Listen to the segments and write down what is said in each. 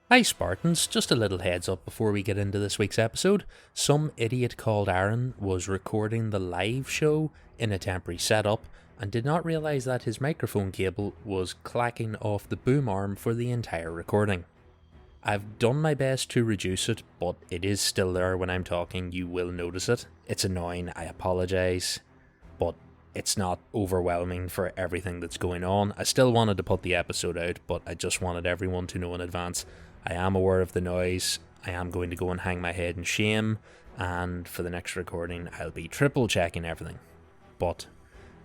Hi Spartans, just a little heads up before we get into this week's episode. Some idiot called Aaron was recording the live show in a temporary setup and did not realise that his microphone cable was clacking off the boom arm for the entire recording. I've done my best to reduce it, but it is still there when I'm talking. You will notice it. It's annoying, I apologise, but it's not overwhelming for everything that's going on. I still wanted to put the episode out, but I just wanted everyone to know in advance. I am aware of the noise. I am going to go and hang my head in shame, and for the next recording I'll be triple checking everything. But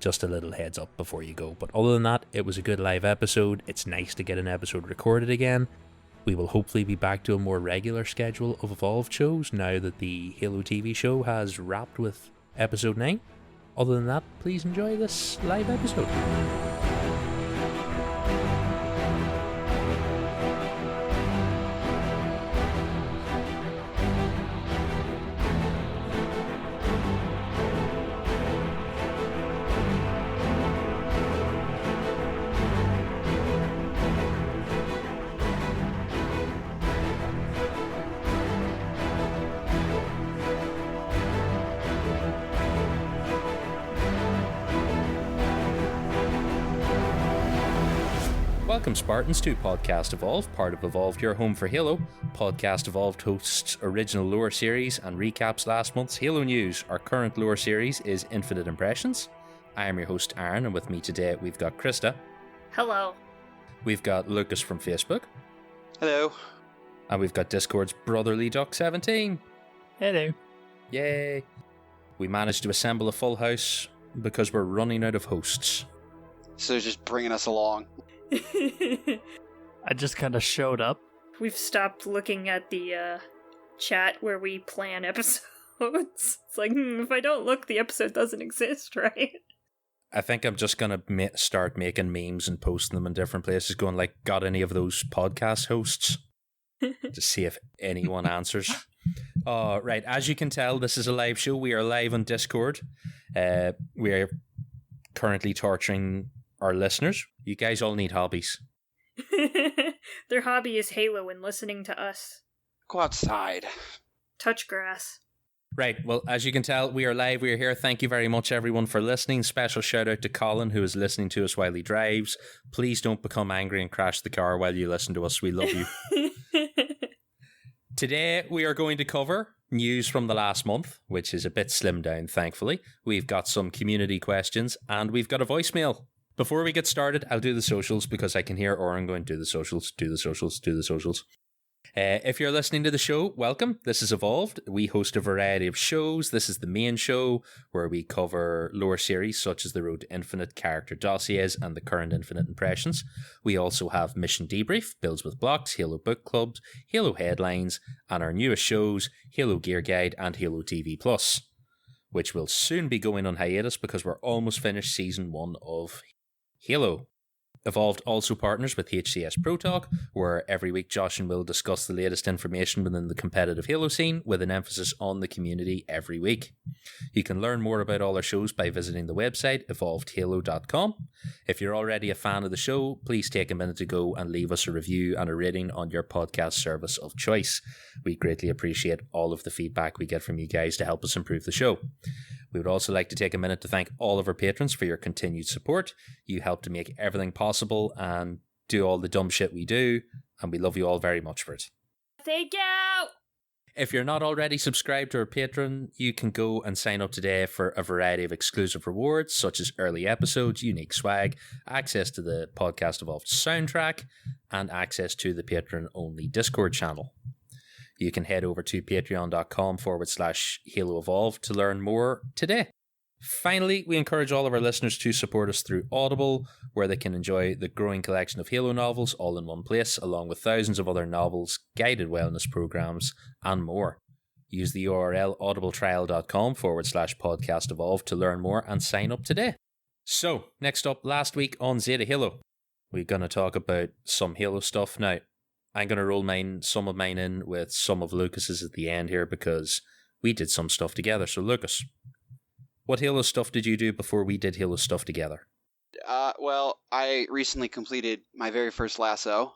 just a little heads up before you go. But other than that, it was a good live episode. It's nice to get an episode recorded again. We will hopefully be back to a more regular schedule of Evolved shows now that the Halo TV show has wrapped with episode 9. Other than that, please enjoy this live episode. Welcome Spartans to Podcast Evolved, part of Evolved, your home for Halo. Podcast Evolved hosts original lore series and recaps last month's Halo news. Our current lore series is Infinite Impressions. I am your host Aaron, and with me today we've got Krysta. Hello. We've got Lucas from Facebook. Hello. And we've got Discord's BrotherlyDuck 17. Hello. Yay. We managed to assemble a full house because we're running out of hosts. So just bringing us along. I just kind of showed up. We've stopped looking at the chat where we plan episodes. It's like, if I don't look, the episode doesn't exist, right? I think I'm just going to start making memes and posting them in different places, going like, got any of those podcast hosts? To see if anyone answers. Right, as you can tell, this is a live show. We are live on Discord. We are currently torturing our listeners. You guys all need hobbies. Their hobby is Halo and listening to us. Go outside. Touch grass. Right, well, as you can tell, we are live, we are here. Thank you very much, everyone, for listening. Special shout out to Colin, who is listening to us while he drives. Please don't become angry and crash the car while you listen to us. We love you. Today, we are going to cover news from the last month, which is a bit slimmed down, thankfully. We've got some community questions, and we've got a voicemail. Before we get started, I'll do the socials because I can hear Oren going, do the socials, do the socials, do the socials. If you're listening to the show, welcome. This is Evolved. We host a variety of shows. This is the main show where we cover lore series such as the Road to Infinite, character dossiers, and the current Infinite Impressions. We also have Mission Debrief, Builds with Blocks, Halo Book Clubs, Halo Headlines, and our newest shows, Halo Gear Guide and Halo TV Plus, which will soon be going on hiatus because we're almost finished Season 1 of Halo. Evolved also partners with HCS Pro Talk, where every week Josh and Will discuss the latest information within the competitive Halo scene with an emphasis on the community every week. You can learn more about all our shows by visiting the website evolvedhalo.com. If you're already a fan of the show, please take a minute to go and leave us a review and a rating on your podcast service of choice. We greatly appreciate all of the feedback we get from you guys to help us improve the show. We would also like to take a minute to thank all of our patrons for your continued support. You help to make everything possible and do all the dumb shit we do, and we love you all very much for it. Thank you! If you're not already subscribed to our Patreon, you can go and sign up today for a variety of exclusive rewards, such as early episodes, unique swag, access to the Podcast Evolved soundtrack, and access to the Patreon-only Discord channel. You can head over to patreon.com/Halo Evolved to learn more today. Finally, we encourage all of our listeners to support us through Audible, where they can enjoy the growing collection of Halo novels all in one place, along with thousands of other novels, guided wellness programs, and more. Use the URL audibletrial.com/podcast evolved to learn more and sign up today. So, next up, last week on Zeta Halo, we're going to talk about some Halo stuff. Now, I'm going to roll some of mine in with some of Lucas's at the end here because we did some stuff together. So, Lucas, what Halo stuff did you do before we did Halo stuff together? Well, I recently completed my very first lasso,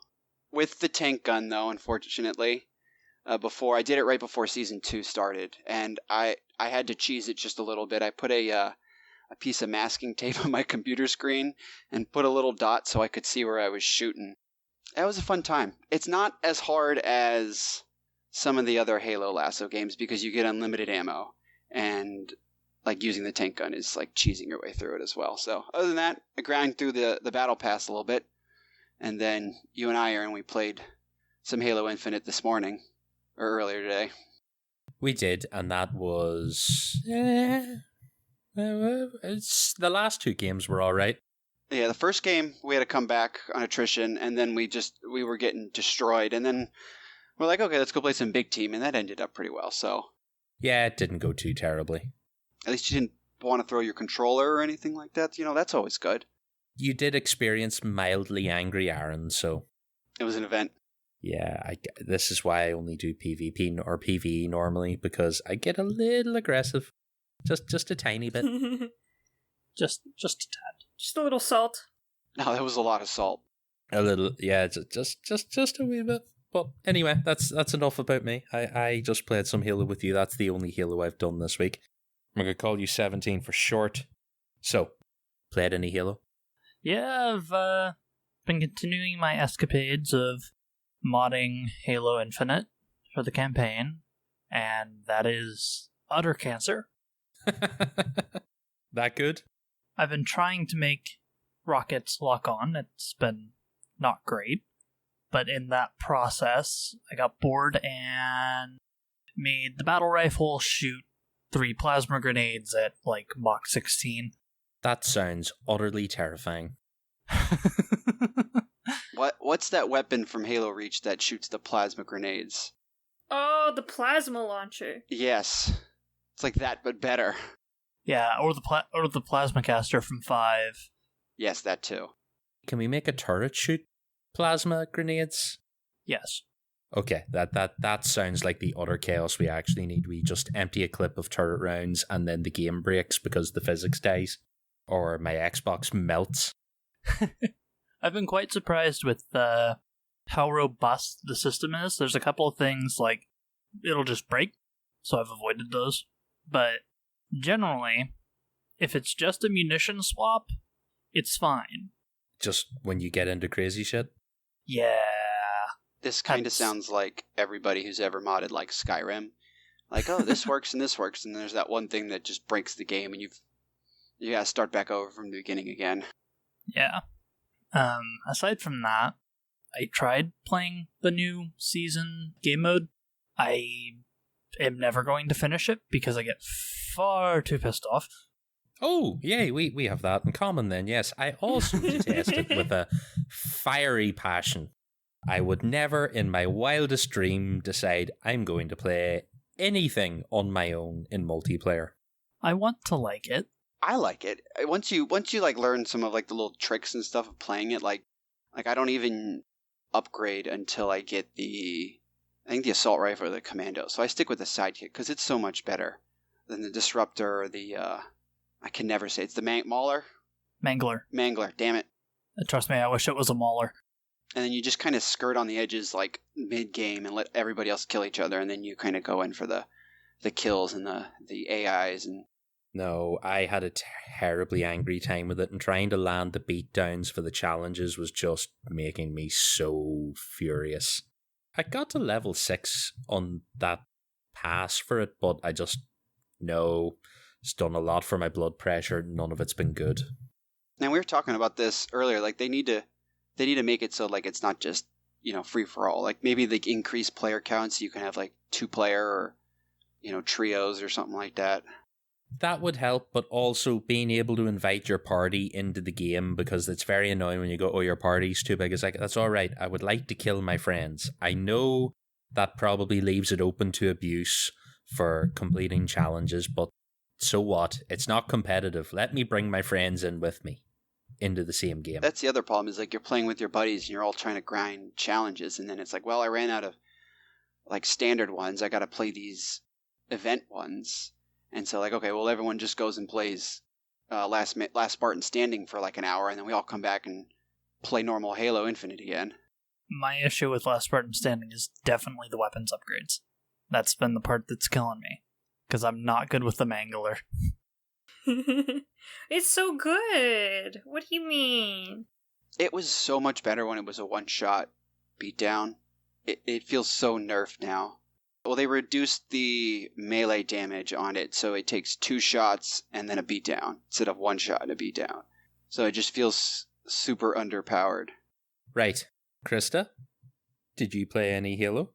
with the tank gun, though, unfortunately. Before I did it right before season 2 started, and I had to cheese it just a little bit. I put a piece of masking tape on my computer screen and put a little dot so I could see where I was shooting. That was a fun time. It's not as hard as some of the other Halo Lasso games because you get unlimited ammo, and like using the tank gun is like cheesing your way through it as well. So other than that, I grind through the battle pass a little bit, and then you and I, Aaron, we played some Halo Infinite this morning. Or earlier today. We did, and that was... it's the last 2 games were all right. Yeah, the first game, we had to come back on attrition, and then we were getting destroyed, and then we're like, okay, let's go play some big team, and that ended up pretty well, so... Yeah, it didn't go too terribly. At least you didn't want to throw your controller or anything like that. You know, that's always good. You did experience mildly angry Aaron, so... It was an event. Yeah, this is why I only do PvP or PvE normally, because I get a little aggressive. Just a tiny bit. Just a tad. Just a little salt. No, that was a lot of salt. A little, yeah, just a wee bit. But anyway, that's enough about me. I just played some Halo with you. That's the only Halo I've done this week. I'm going to call you 17 for short. So, played any Halo? Yeah, I've been continuing my escapades of modding Halo Infinite for the campaign, and that is utter cancer. That good? I've been trying to make rockets lock on. It's been not great, but in that process, I got bored and made the battle rifle shoot 3 plasma grenades at like Mach 16. That sounds utterly terrifying. What's that weapon from Halo Reach that shoots the plasma grenades? Oh, the plasma launcher. Yes. It's like that, but better. Yeah, or the plasma caster from 5. Yes, that too. Can we make a turret shoot plasma grenades? Yes. Okay, that sounds like the utter chaos we actually need. We just empty a clip of turret rounds and then the game breaks because the physics dies. Or my Xbox melts. I've been quite surprised with how robust the system is. There's a couple of things like it'll just break, so I've avoided those. But generally, if it's just a munition swap, it's fine. Just when you get into crazy shit? Yeah. This kind of sounds like everybody who's ever modded like Skyrim. Like, oh, this works and this works, and there's that one thing that just breaks the game and you gotta start back over from the beginning again. Yeah. Aside from that, I tried playing the new season game mode. I am never going to finish it because I get far too pissed off. Oh, yay, we have that in common then, yes. I also detest it with a fiery passion. I would never in my wildest dream decide I'm going to play anything on my own in multiplayer. I want to like it. I like it. Once you like learn some of like the little tricks and stuff of playing it, like I don't even upgrade until I get the assault rifle or the commando. So I stick with the sidekick because it's so much better than the disruptor or the I can never say it's the Mangler. Mangler, damn it. Trust me, I wish it was a Mauler. And then you just kind of skirt on the edges like mid-game and let everybody else kill each other, and then you kind of go in for the kills and the AIs. And no, I had a terribly angry time with it, and trying to land the beatdowns for the challenges was just making me so furious. I got to level 6 on that pass for it, but I just, no, it's done a lot for my blood pressure. None of it's been good. And we were talking about this earlier, like they need to make it so like it's not just, free for all. Like maybe they increase player counts so you can have like 2-player or, trios or something like that. That would help, but also being able to invite your party into the game, because it's very annoying when you go, oh, your party's too big. It's like, that's all right. I would like to kill my friends. I know that probably leaves it open to abuse for completing challenges, but so what? It's not competitive. Let me bring my friends in with me into the same game. That's the other problem, is like you're playing with your buddies and you're all trying to grind challenges, and then it's like, well, I ran out of like standard ones. I got to play these event ones. And so like, okay, well, everyone just goes and plays last Spartan Standing for like an hour, and then we all come back and play normal Halo Infinite again. My issue with Last Spartan Standing is definitely the weapons upgrades. That's been the part that's killing me. Because I'm not good with the Mangler. It's so good. What do you mean? It was so much better when it was a one-shot beatdown. It feels so nerfed now. Well, they reduced the melee damage on it, so it takes 2 shots and then a beatdown, instead of 1 shot and a beatdown. So it just feels super underpowered. Right. Krysta, did you play any Halo?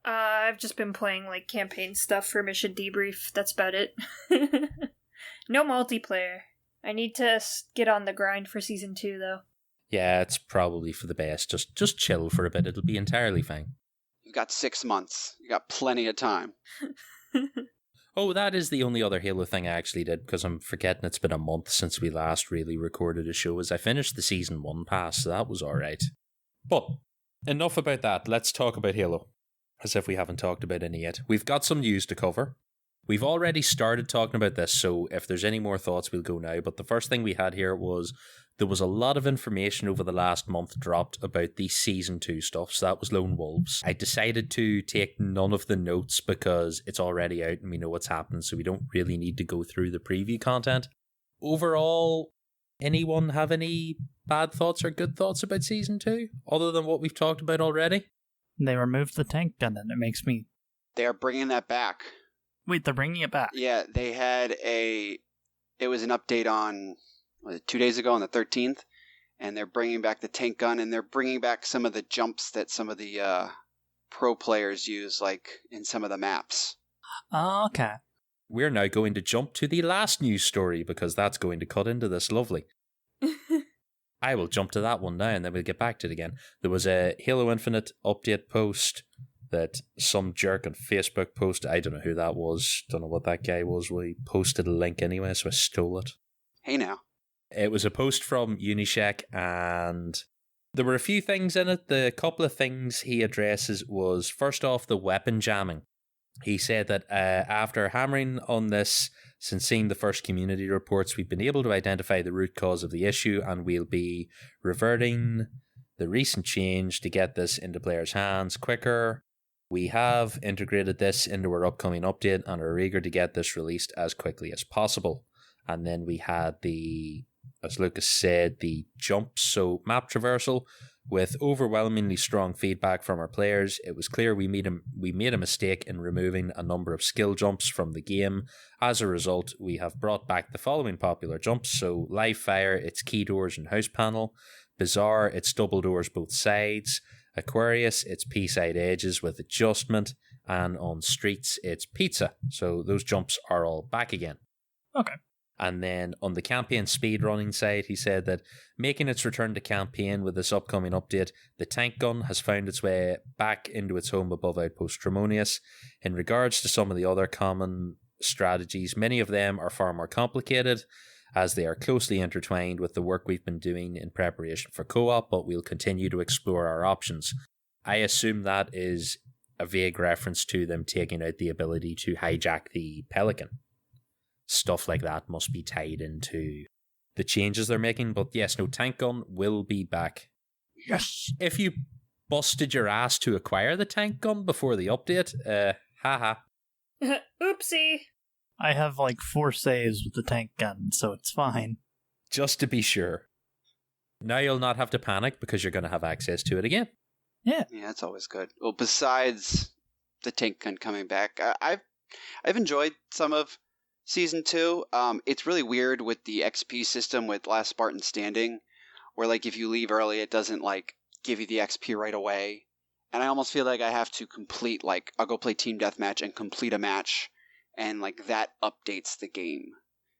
I've just been playing, like, campaign stuff for Mission Debrief. That's about it. No multiplayer. I need to get on the grind for Season 2, though. Yeah, it's probably for the best. Just chill for a bit. It'll be entirely fine. You've got 6 months. You got plenty of time. Oh, that is the only other Halo thing I actually did, because I'm forgetting it's been a month since we last really recorded a show, as I finished the Season 1 pass, so that was alright. But, enough about that. Let's talk about Halo. As if we haven't talked about any yet. We've got some news to cover. We've already started talking about this, so if there's any more thoughts, we'll go now. But the first thing we had here was there was a lot of information over the last month dropped about the Season 2 stuff, so that was Lone Wolves. I decided to take none of the notes because it's already out and we know what's happening, so we don't really need to go through the preview content. Overall, anyone have any bad thoughts or good thoughts about Season 2, other than what we've talked about already? They removed the tank gun and it makes me... They are bringing that back. Wait, they're bringing it back? Yeah, they had it was an update on, 2 days ago on the 13th, and they're bringing back the tank gun, and they're bringing back some of the jumps that some of the pro players use, like in some of the maps. Oh, okay. We're now going to jump to the last news story, because that's going to cut into this lovely. I will jump to that one now, and then we'll get back to it again. There was a Halo Infinite update post that some jerk on Facebook posted. I don't know who that was. Don't know what that guy was. Well, he posted a link anyway, so I stole it. Hey now. It was a post from Unisec, and there were a few things in it. The couple of things he addresses was, first off, the weapon jamming. He said that after hammering on this, since seeing the first community reports, we've been able to identify the root cause of the issue, and we'll be reverting the recent change to get this into players' hands quicker. We have integrated this into our upcoming update and are eager to get this released as quickly as possible. And then we had the, as Lucas said, the jumps, so map traversal. With overwhelmingly strong feedback from our players, it was clear we made a mistake in removing a number of skill jumps from the game. As a result, we have brought back the following popular jumps. So Live Fire, it's key doors and house panel. Bizarre, it's double doors both sides. Aquarius, it's P-side edges with adjustment. And on Streets, it's pizza. So those jumps are all back again. Okay. And then on the campaign speedrunning side, he said that making its return to campaign with this upcoming update, the tank gun has found its way back into its home above Outpost Tremonius. In regards to some of the other common strategies, many of them are far more complicated, as they are closely intertwined with the work we've been doing in preparation for co-op, but we'll continue to explore our options. I assume that is a vague reference to them taking out the ability to hijack the Pelican. Stuff like that must be tied into the changes they're making. But yes, no, tank gun will be back. Yes! If you busted your ass to acquire the tank gun before the update, haha. Oopsie. I have like 4 saves with the tank gun, so it's fine. Just to be sure. Now you'll not have to panic because you're going to have access to it again. Yeah. Yeah, that's always good. Well, besides the tank gun coming back, I've enjoyed some of Season 2. It's really weird with the XP system with Last Spartan Standing, where like if you leave early, it doesn't like give you the XP right away. And I almost feel like I have to complete, like, I'll go play Team Deathmatch and complete a match, and like that updates the game.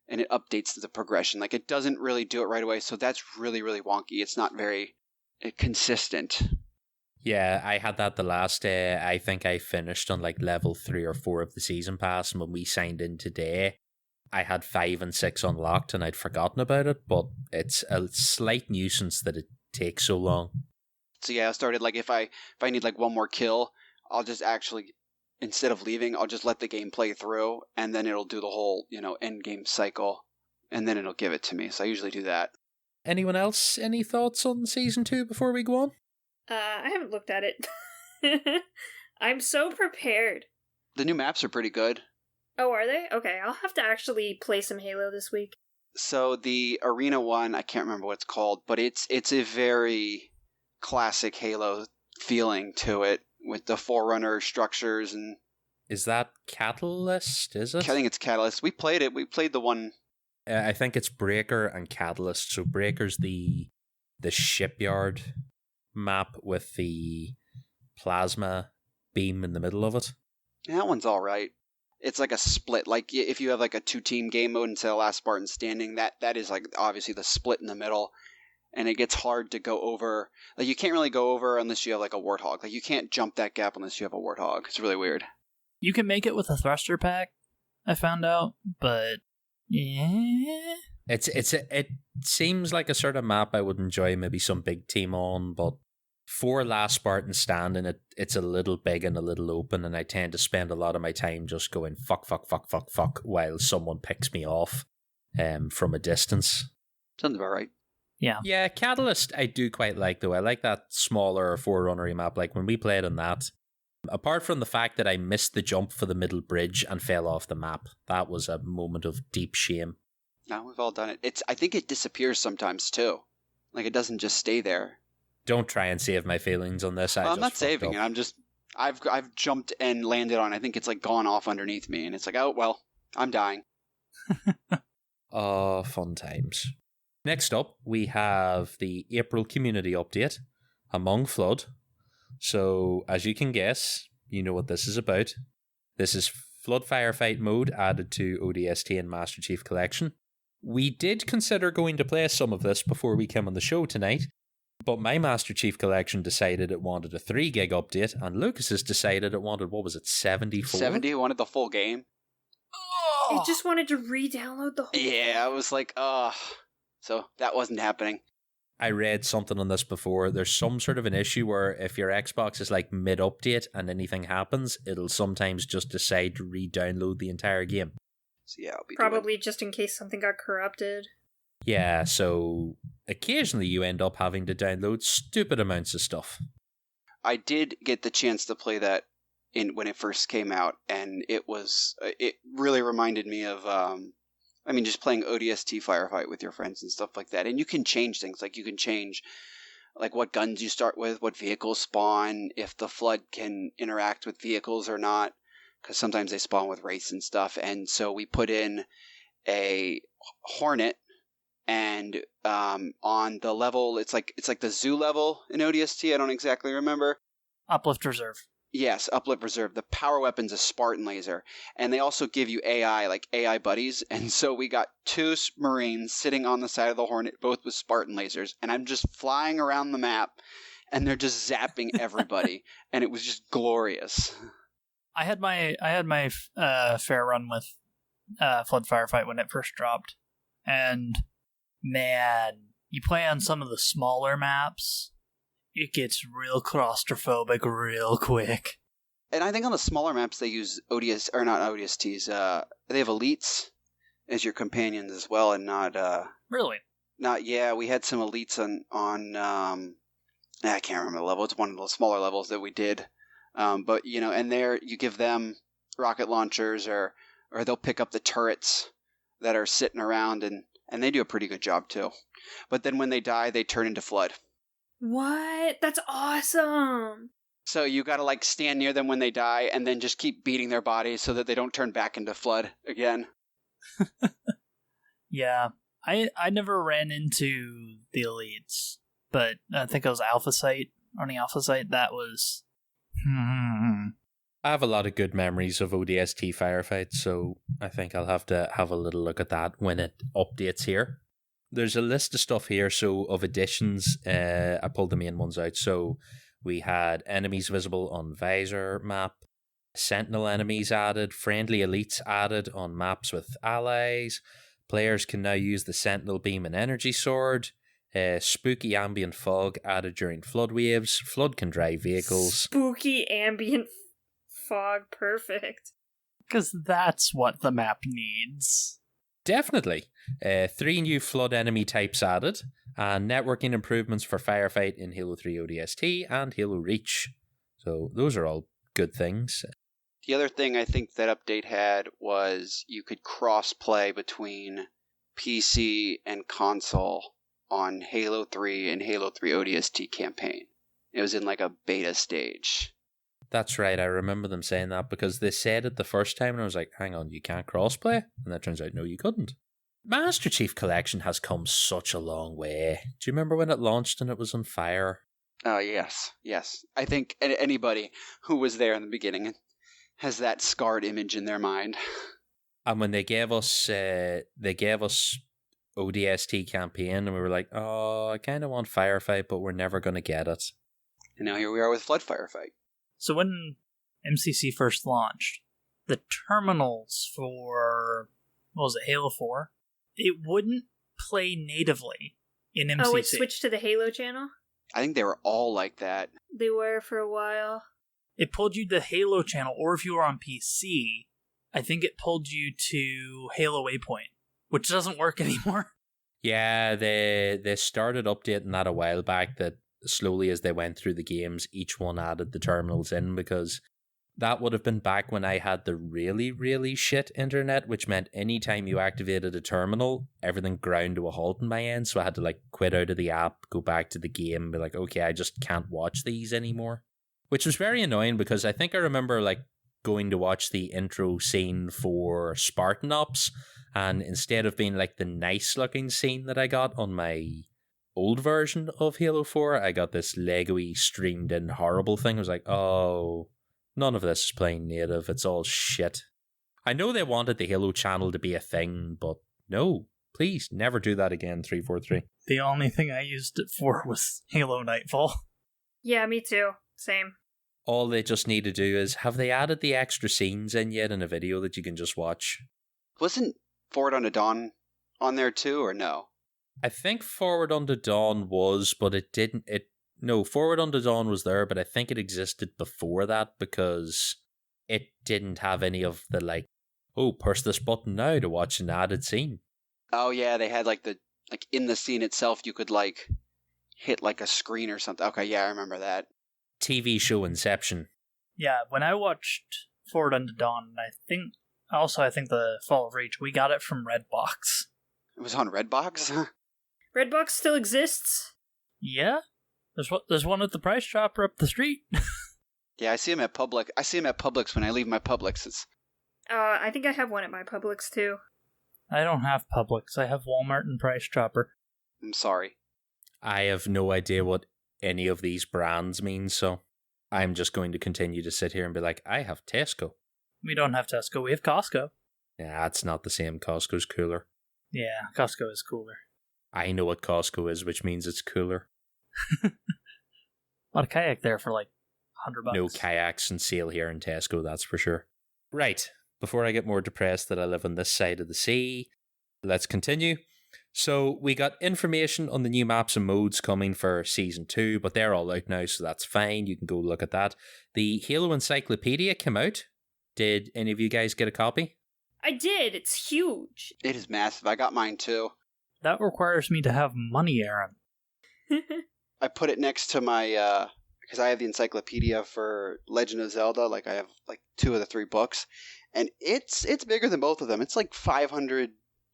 And it updates the progression. Like it doesn't really do it right away, so that's really, really wonky. It's not very consistent. Yeah, I had that the last day. I think I finished on like level 3 or 4 of the season pass, and when we signed in today, I had 5 and 6 unlocked and I'd forgotten about it, but it's a slight nuisance that it takes so long. So yeah, I started like if I need like one more kill, I'll just actually, instead of leaving, I'll just let the game play through, and then it'll do the whole, end game cycle, and then it'll give it to me. So I usually do that. Anyone else? Any thoughts on Season 2 before we go on? I haven't looked at it. I'm so prepared. The new maps are pretty good. Oh, are they? Okay, I'll have to actually play some Halo this week. So the arena one, I can't remember what it's called, but it's a very classic Halo feeling to it with the Forerunner structures and... Is that Catalyst, is it? I think it's Catalyst. We played it. We played the one... I think it's Breaker and Catalyst. So Breaker's the shipyard map with the plasma beam in the middle of it. Yeah, that one's all right. It's like a split. Like if you have like a 2-team game mode instead of Last Spartan Standing, that is like obviously the split in the middle. And it gets hard to go over. Like you can't really go over unless you have like a Warthog. Like you can't jump that gap unless you have a Warthog. It's really weird. You can make it with a thruster pack, I found out, but yeah. It seems like a sort of map I would enjoy maybe some big team on, but for Last Spartan Standing, it's a little big and a little open, and I tend to spend a lot of my time just going fuck while someone picks me off from a distance. Sounds about right. Yeah. Yeah, Catalyst I do quite like, though. I like that smaller Forerunner map. Like when we played on that, apart from the fact that I missed the jump for the middle bridge and fell off the map, that was a moment of deep shame. No, we've all done it. I think it disappears sometimes too. Like it doesn't just stay there. Don't try and save my feelings on this. I'm not saving it. I've jumped and landed on. I think it's like gone off underneath me, and it's like, oh well, I'm dying. Oh, fun times. Next up, we have the April community update, Among Flood. So, as you can guess, you know what this is about. This is Flood Firefight mode added to ODST and Master Chief Collection. We did consider going to play some of this before we came on the show tonight, but my Master Chief Collection decided it wanted a 3 gig update, and Lucas's decided it wanted, 74? 70 wanted the full game. It just wanted to re-download the whole Yeah, I was like, so that wasn't happening. I read something on this before. There's some sort of an issue where if your Xbox is like mid-update and anything happens, it'll sometimes just decide to re-download the entire game. So yeah, I'll be probably just in case something got corrupted. Yeah, so occasionally you end up having to download stupid amounts of stuff. I did get the chance to play that when it first came out, and it really reminded me of just playing ODST Firefight with your friends and stuff like that. And you can change things. Like you can change like what guns you start with, what vehicles spawn, if the flood can interact with vehicles or not, because sometimes they spawn with wraiths and stuff. And so we put in a Hornet, and on the level, it's like the zoo level in ODST. I don't exactly remember. Uplift Reserve. Yes, Uplift Reserve. The power weapon's a Spartan laser. And they also give you AI, like AI buddies. And so we got 2 Marines sitting on the side of the Hornet, both with Spartan lasers. And I'm just flying around the map, and they're just zapping everybody. And it was just glorious. I had my fair run with Flood Firefight when it first dropped. And, man, you play on some of the smaller maps, it gets real claustrophobic real quick. And I think on the smaller maps they use not ODSTs. They have elites as your companions as well, and not really. We had some elites on I can't remember the level. It's one of the smaller levels that we did. But and there you give them rocket launchers, or they'll pick up the turrets that are sitting around, and they do a pretty good job too. But then when they die, they turn into Flood. What? That's awesome! So you gotta like stand near them when they die, and then just keep beating their bodies so that they don't turn back into Flood again. Yeah, I never ran into the elites, but I think it was Alpha Site. On the Alpha Site, that was... I have a lot of good memories of ODST Firefight, so I think I'll have to have a little look at that when it updates here. There's a list of stuff here, so of additions, I pulled the main ones out. So we had enemies visible on Visor map, Sentinel enemies added, friendly elites added on maps with allies, players can now use the Sentinel beam and energy sword, spooky ambient fog added during flood waves, flood can drive vehicles. Spooky ambient fog, perfect. Because that's what the map needs. Definitely. 3 new flood enemy types added, and networking improvements for Firefight in Halo 3 ODST and Halo Reach. So those are all good things. The other thing I think that update had was you could cross-play between PC and console on Halo 3 and Halo 3 ODST campaign. It was in like a beta stage. That's right, I remember them saying that because they said it the first time and I was like, hang on, you can't crossplay? And that turns out, no, you couldn't. Master Chief Collection has come such a long way. Do you remember when it launched and it was on fire? Oh, yes. I think anybody who was there in the beginning has that scarred image in their mind. And when they gave us ODST campaign and we were like, oh, I kind of want Firefight, but we're never going to get it. And now here we are with Flood Firefight. So when MCC first launched, the terminals for, what was it, Halo 4, it wouldn't play natively in MCC. Oh, it switched to the Halo channel? I think they were all like that. They were for a while. It pulled you to Halo channel, or if you were on PC, I think it pulled you to Halo Waypoint, which doesn't work anymore. Yeah, they started updating that a while back, that slowly as they went through the games, each one added the terminals in, because that would have been back when I had the really, really shit internet, which meant anytime you activated a terminal, everything ground to a halt in my end, so I had to like quit out of the app, go back to the game, be like, okay, I just can't watch these anymore. Which was very annoying because I think I remember like going to watch the intro scene for Spartan Ops, and instead of being like the nice looking scene that I got on my old version of Halo 4, I got this Lego-y streamed in horrible thing. I was like, oh, none of this is playing native, it's all shit. I know they wanted the Halo channel to be a thing, but no, please never do that again, 343. The only thing I used it for was Halo Nightfall. Yeah, me too. Same. All they just need to do is, have they added the extra scenes in yet in a video that you can just watch? Wasn't Forward Unto Dawn on there too, or no? I think Forward Unto Dawn was, but it didn't. No, Forward Unto Dawn was there, but I think it existed before that because it didn't have any of the like, oh, push this button now to watch an added scene. Oh yeah, they had like in the scene itself you could like hit like a screen or something. Okay, yeah, I remember that. TV show Inception. Yeah, when I watched Forward Unto Dawn, I think the Fall of Reach, we got it from Redbox. It was on Redbox? Redbox still exists? Yeah, there's one at the Price Chopper up the street. Yeah, I see him at Publix when I leave my Publix. I think I have one at my Publix too. I don't have Publix. I have Walmart and Price Chopper. I'm sorry. I have no idea what any of these brands mean, so I'm just going to continue to sit here and be like, I have Tesco. We don't have Tesco, we have Costco. Yeah, it's not the same. Costco's cooler. Yeah, Costco is cooler. I know what Costco is, which means it's cooler. A lot of kayak there for like $100. No kayaks on sale here in Tesco, that's for sure. Right, before I get more depressed that I live on this side of the sea, let's continue. So we got information on the new maps and modes coming for Season 2, but they're all out now, so that's fine. You can go look at that. The Halo Encyclopedia came out. Did any of you guys get a copy? I did. It's huge. It is massive. I got mine too. That requires me to have money, Aaron. I put it next to my, because I have the encyclopedia for Legend of Zelda. Like I have like 2 of the 3 books, and it's bigger than both of them. It's like 500.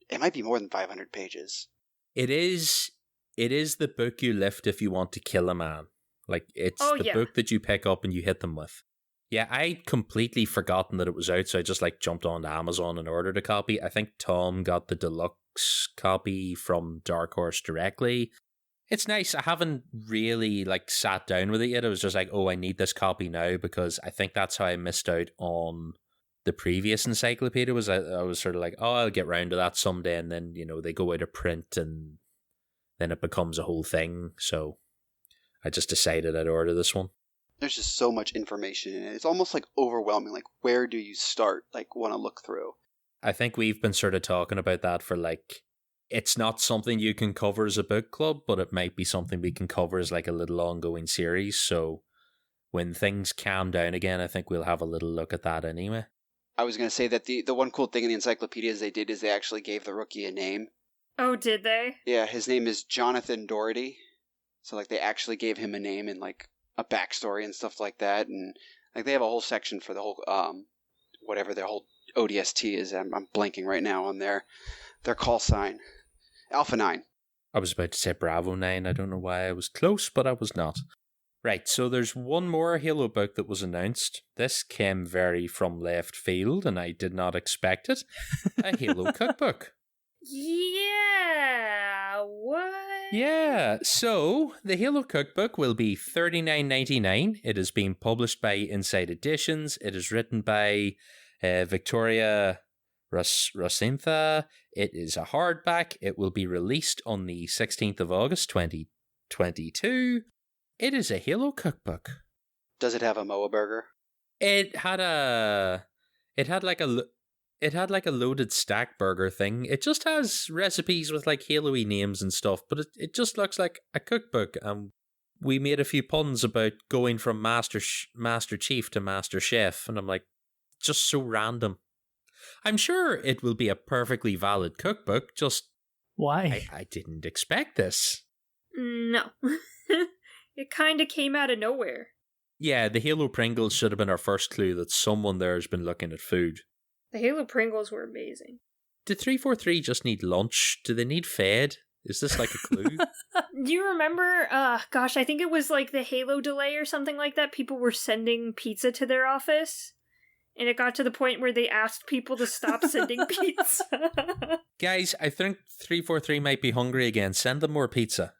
It might be more than 500 pages. It is the book you lift if you want to kill a man. Like, it's book that you pick up and you hit them with. Yeah, I'd completely forgotten that it was out, so I just like jumped on Amazon and ordered a copy. I think Tom got the deluxe copy from Dark Horse directly. It's nice. I haven't really like sat down with it yet. I was just like, oh, I need this copy now, because I think that's how I missed out on the previous encyclopedia. Was I was sort of like, oh, I'll get round to that someday, and then, you know, they go out of print and then it becomes a whole thing. So I just decided I'd order this one. There's just so much information in it. It's almost like overwhelming. Like, where do you start? Like, want to look through? I think we've been sort of talking about that for like, it's not something you can cover as a book club, but it might be something we can cover as like a little ongoing series. So when things calm down again, I think we'll have a little look at that anyway. I was going to say that the one cool thing in the encyclopedia they actually gave the rookie a name. Oh, did they? Yeah, his name is Jonathan Doherty. So, like, they actually gave him a name and, like, a backstory and stuff like that. And, like, they have a whole section for the whole, whatever their whole ODST is. I'm blanking right now on their call sign. Alpha 9. I was about to say Bravo 9. I don't know why I was close, but I was not. Right, so there's one more Halo book that was announced. This came very from left field, and I did not expect it. A Halo cookbook. Yeah, what? Yeah, so the Halo cookbook will be $39.99. It is being published by Inside Editions. It is written by Victoria Rosintha. It is a hardback. It will be released on the 16th of August, 2022. It is a Halo cookbook. Does it have a Moa burger? It had like a loaded stack burger thing. It just has recipes with like Halo-y names and stuff, but it just looks like a cookbook. We made a few puns about going from Master Chief to Master Chef, and I'm like, just so random. I'm sure it will be a perfectly valid cookbook, just Why? I didn't expect this. No. It kind of came out of nowhere. Yeah, the Halo Pringles should have been our first clue that someone there has been looking at food. The Halo Pringles were amazing. Did 343 just need lunch? Do they need fed? Is this like a clue? Do you remember, gosh, I think it was like the Halo delay or something like that. People were sending pizza to their office, and it got to the point where they asked people to stop sending pizza. Guys, I think 343 might be hungry again. Send them more pizza.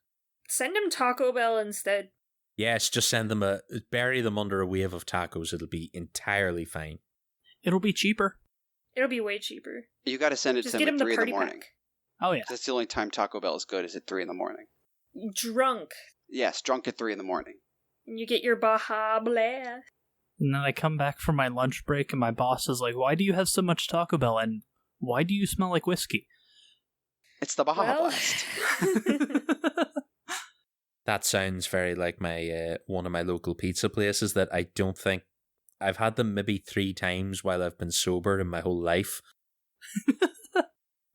Send them Taco Bell instead. Yes, just send them bury them under a wave of tacos. It'll be entirely fine. It'll be cheaper. It'll be way cheaper. You got to send it Just to get them them at the 3 in the party morning. pack. Oh, yeah. That's the only time Taco Bell is good, is at 3 in the morning. Drunk. Yes, drunk at 3 in the morning. And you get your Baja Blast. And then I come back from my lunch break and my boss is like, why do you have so much Taco Bell and why do you smell like whiskey? It's the Baja Well. Blast. That sounds very like my one of my local pizza places that I don't think I've had them maybe 3 times while I've been sober in my whole life.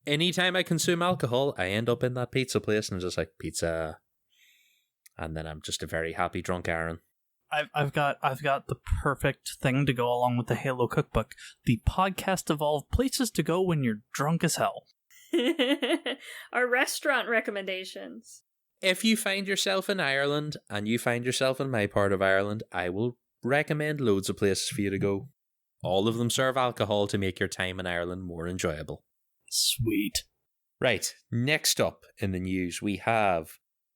Anytime I consume alcohol, I end up in that pizza place and I'm just like, pizza. And then I'm just a very happy drunk Aaron. I've got the perfect thing to go along with the Halo cookbook. The podcast evolved places to go when you're drunk as hell. Our restaurant recommendations. If you find yourself in Ireland and you find yourself in my part of Ireland, I will recommend loads of places for you to go. All of them serve alcohol to make your time in Ireland more enjoyable. Sweet. Right, next up in the news we have,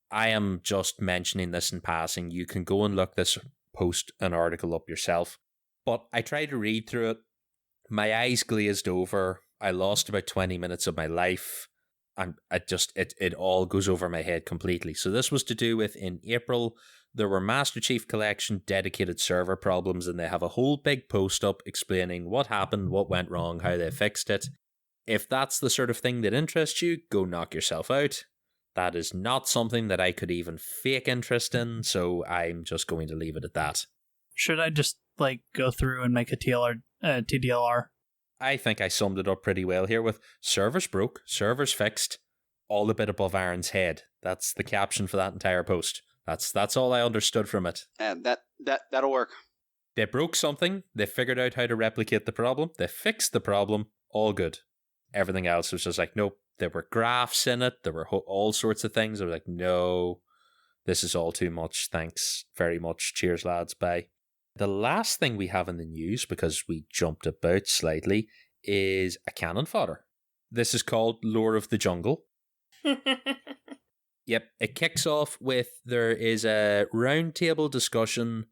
I am just mentioning this in passing, you can go and look this post an article up yourself, but I tried to read through it, my eyes glazed over, I lost about 20 minutes of my life, and it all goes over my head completely. So this was to do with, in April, there were Master Chief Collection dedicated server problems, and they have a whole big post up explaining what happened, what went wrong, how they fixed it. If that's the sort of thing that interests you, go knock yourself out. That is not something that I could even fake interest in, so I'm just going to leave it at that. Should I just, go through and make a TDLR? I think I summed it up pretty well here with servers broke, servers fixed, all a bit above Aaron's head. That's the caption for that entire post. That's all I understood from it. And that'll work. They broke something, they figured out how to replicate the problem, they fixed the problem, all good. Everything else was just like, nope, there were graphs in it, there were all sorts of things. I was like, no, this is all too much, thanks very much, cheers lads, bye. The last thing we have in the news, because we jumped about slightly, is a cannon fodder. This is called Lore of the Jungle. Yep, it kicks off with, there is a roundtable discussion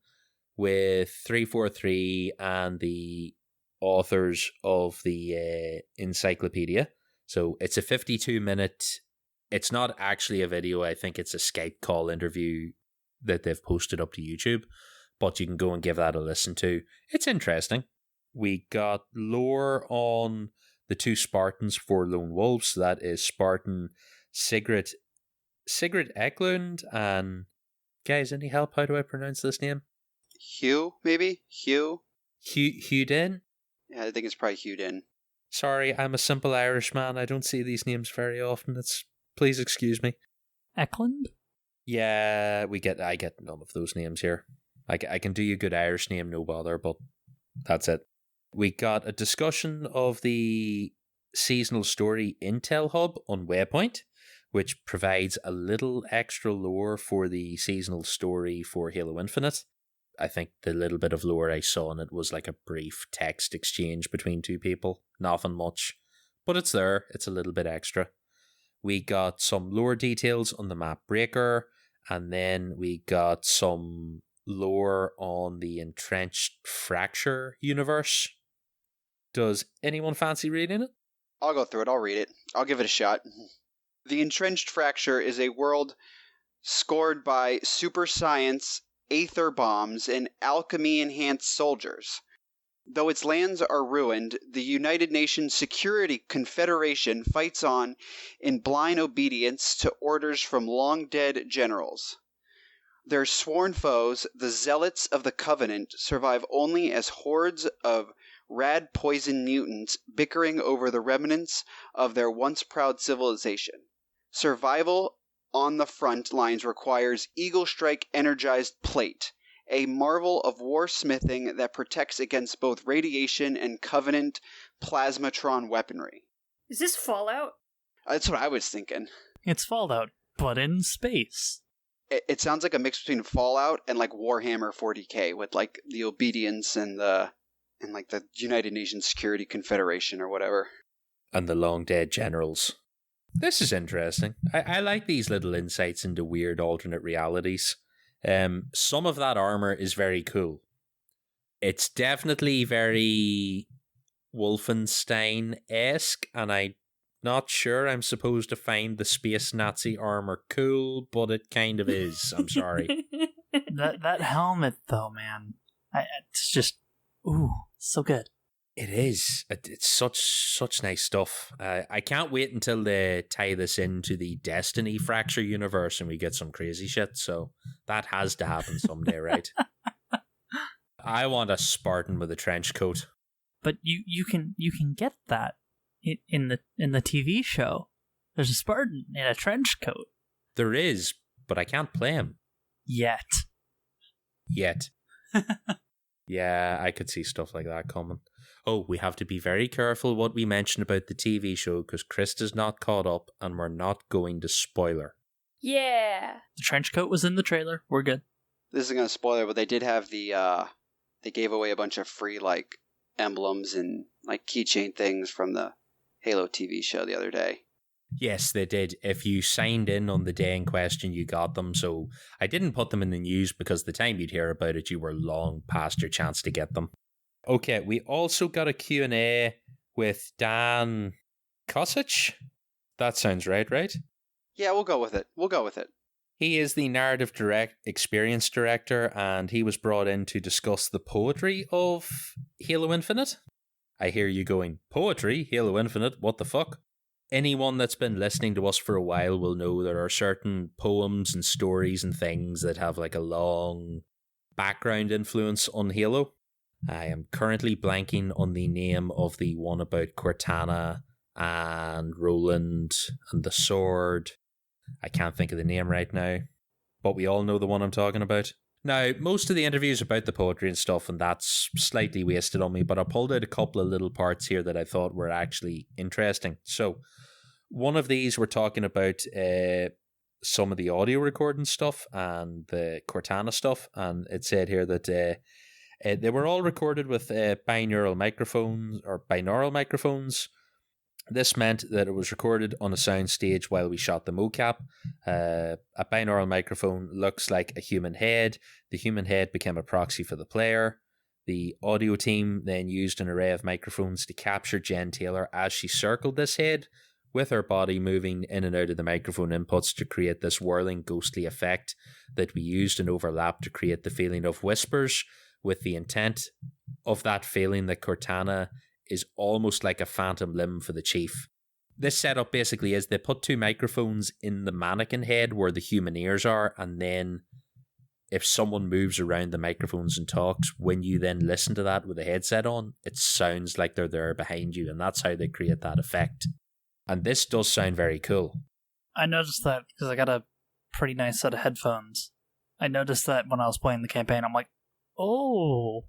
with 343 and the authors of the encyclopedia. So it's a 52-minute, it's not actually a video, I think it's a Skype call interview that they've posted up to YouTube, but you can go and give that a listen to. It's interesting. We got lore on the 2 Spartans, 4 lone wolves, so that is Spartan Sigrid Eklund and, guys, any help? How do I pronounce this name? Hugh, maybe? Hugh? Huden? Yeah, I think it's probably Hugden. Sorry, I'm a simple Irishman. I don't see these names very often. Please excuse me. Eklund? Yeah, I get none of those names here. I can do you a good Irish name, no bother, but that's it. We got a discussion of the seasonal story Intel Hub on Waypoint, which provides a little extra lore for the seasonal story for Halo Infinite. I think the little bit of lore I saw in it was like a brief text exchange between two people. Nothing much. But it's there. It's a little bit extra. We got some lore details on the map Breaker, and then we got some lore on the Entrenched Fracture universe. Does anyone fancy reading it? I'll go through it. I'll read it. I'll give it a shot. The Entrenched Fracture is a world scored by super science, aether bombs, and alchemy-enhanced soldiers. Though its lands are ruined, the United Nations Security Confederation fights on in blind obedience to orders from long-dead generals. Their sworn foes, the Zealots of the Covenant, survive only as hordes of rad poison mutants bickering over the remnants of their once proud civilization. Survival on the front lines requires Eagle Strike energized plate, a marvel of war smithing that protects against both radiation and Covenant plasmatron weaponry. Is this Fallout? That's what I was thinking. It's Fallout, but in space. It sounds like a mix between Fallout and like Warhammer 40k with like the obedience and the United Nations Security Confederation or whatever. And the long dead generals. This is interesting. I like these little insights into weird alternate realities. Some of that armor is very cool. It's definitely very Wolfenstein-esque, and I'm not sure I'm supposed to find the space Nazi armor cool, but it kind of is. I'm sorry. That helmet, though, man. It's just, ooh, so good. It is. It's such nice stuff. I can't wait until they tie this into the Destiny Fracture universe and we get some crazy shit. So that has to happen someday, right? I want a Spartan with a trench coat. But you can get that in the TV show. There's a Spartan in a trench coat. There is, but I can't play him yet. Yeah, I could see stuff like that coming. Oh, we have to be very careful what we mention about the TV show because Krysta's not caught up and we're not going to spoil her. Yeah. The trench coat was in the trailer. We're good. This isn't going to spoil it, but they did have they gave away a bunch of free like emblems and like keychain things from the Halo TV show the other day. Yes, they did. If you signed in on the day in question, you got them. So I didn't put them in the news because the time you'd hear about it, you were long past your chance to get them. Okay, we also got a Q&A with Dan Kosic. That sounds right? Yeah, we'll go with it. He is the narrative experience director, and he was brought in to discuss the poetry of Halo Infinite. I hear you going, poetry? Halo Infinite? What the fuck? Anyone that's been listening to us for a while will know there are certain poems and stories and things that have like a long background influence on Halo. I am currently blanking on the name of the one about Cortana and Roland and the sword. I can't think of the name right now, but we all know the one I'm talking about. Now, most of the interviews about the poetry and stuff, and that's slightly wasted on me, but I pulled out a couple of little parts here that I thought were actually interesting. So, one of these we're talking about some of the audio recording stuff and the Cortana stuff, and it said here that they were all recorded with binaural microphones. This meant that it was recorded on a soundstage while we shot the mocap. A binaural microphone looks like a human head. The human head became a proxy for the player. The audio team then used an array of microphones to capture Jen Taylor as she circled this head, with her body moving in and out of the microphone inputs to create this whirling ghostly effect that we used and overlapped to create the feeling of whispers, with the intent of that feeling that Cortana is almost like a phantom limb for the chief. This setup basically is they put two microphones in the mannequin head where the human ears are, and then if someone moves around the microphones and talks, when you then listen to that with a headset on, it sounds like they're there behind you, and that's how they create that effect. And this does sound very cool. I noticed that because I got a pretty nice set of headphones. I noticed that when I was playing the campaign, I'm like, oh,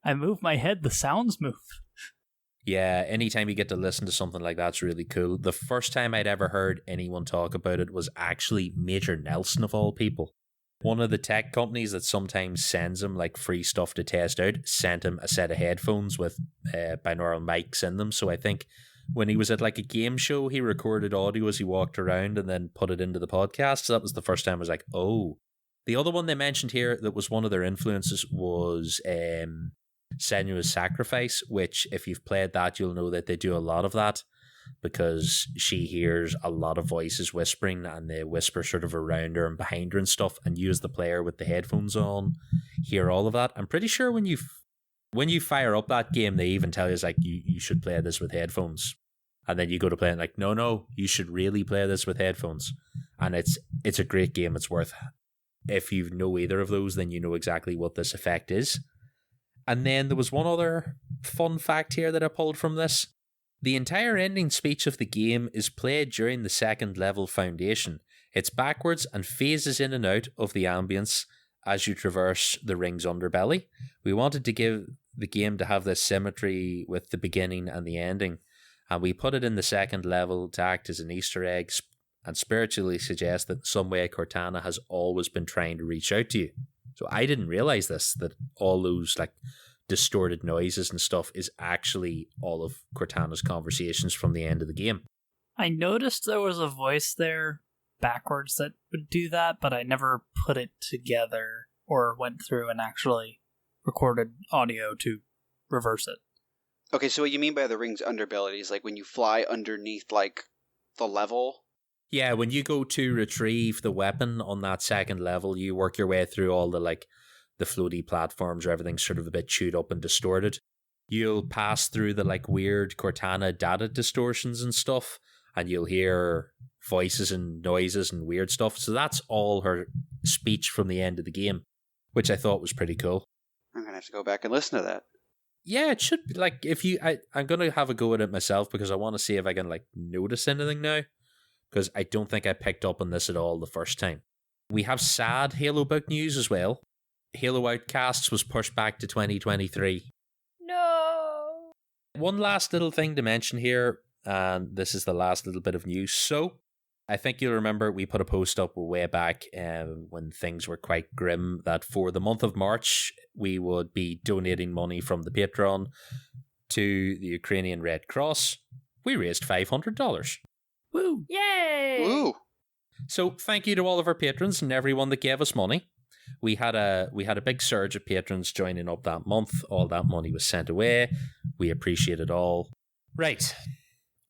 I move my head, the sounds move. Yeah, anytime you get to listen to something like that's really cool. The first time I'd ever heard anyone talk about it was actually Major Nelson, of all people. One of the tech companies that sometimes sends him like free stuff to test out sent him a set of headphones with binaural mics in them. So I think when he was at like a game show, he recorded audio as he walked around and then put it into the podcast. So that was the first time I was like, oh. The other one they mentioned here that was one of their influences was Senua's Sacrifice, which if you've played that, you'll know that they do a lot of that because she hears a lot of voices whispering and they whisper sort of around her and behind her and stuff, and you as the player with the headphones on hear all of that. I'm pretty sure when you fire up that game, they even tell you, it's like, you should play this with headphones. And then you go to play it like, no, you should really play this with headphones. And it's a great game. It's worth, if you know either of those, then you know exactly what this effect is. And then there was one other fun fact here that I pulled from this. The entire ending speech of the game is played during the second level foundation. It's backwards and phases in and out of the ambience as you traverse the ring's underbelly. We wanted to give the game to have this symmetry with the beginning and the ending, and we put it in the second level to act as an Easter egg and spiritually suggest that in some way Cortana has always been trying to reach out to you. So I didn't realize this, that all those like distorted noises and stuff is actually all of Cortana's conversations from the end of the game. I noticed there was a voice there backwards that would do that, but I never put it together or went through and actually recorded audio to reverse it. Okay, so what you mean by the ring's underbelly is like when you fly underneath like the level? Yeah, when you go to retrieve the weapon on that second level, you work your way through all the like the floaty platforms where everything's sort of a bit chewed up and distorted. You'll pass through the like weird Cortana data distortions and stuff, and you'll hear voices and noises and weird stuff. So that's all her speech from the end of the game, which I thought was pretty cool. I'm going to have to go back and listen to that. Yeah, it should be like I'm going to have a go at it myself because I want to see if I can like notice anything now, because I don't think I picked up on this at all the first time. We have sad Halo book news as well. Halo Outcasts was pushed back to 2023. No. One last little thing to mention here, and this is the last little bit of news. So, I think you'll remember we put a post up way back when things were quite grim that for the month of March, we would be donating money from the Patreon to the Ukrainian Red Cross. We raised $500. Woo! Yay! Ooh. So, thank you to all of our patrons and everyone that gave us money. We had a big surge of patrons joining up that month. All that money was sent away. We appreciate it all. Right.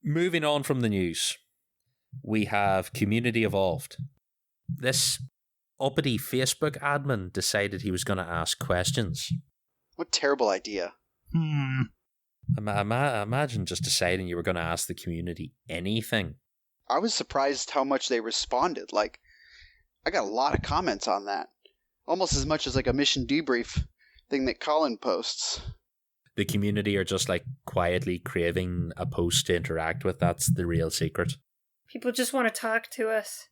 Moving on from the news. We have Community Evolved. This uppity Facebook admin decided he was going to ask questions. What terrible idea. Imagine just deciding you were going to ask the community anything. I was surprised how much they responded. Like, I got a lot of comments on that. Almost as much as like a mission debrief thing that Colin posts. The community are just like quietly craving a post to interact with. That's the real secret. People just want to talk to us.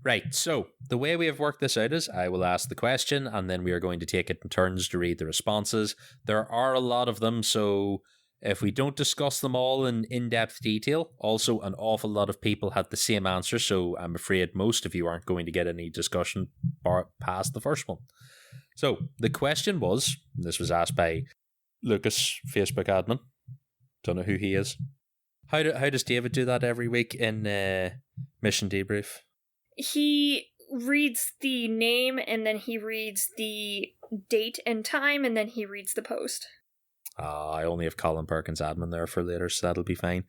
Right, so the way we have worked this out is I will ask the question and then we are going to take it in turns to read the responses. There are a lot of them, so if we don't discuss them all in in-depth detail, also an awful lot of people had the same answer, so I'm afraid most of you aren't going to get any discussion past the first one. So the question was, this was asked by Lucas, Facebook admin. Don't know who he is. How does David do that every week in Mission Debrief? He reads the name and then he reads the date and time and then he reads the post. I only have Colin Perkins admin there for later, so that'll be fine.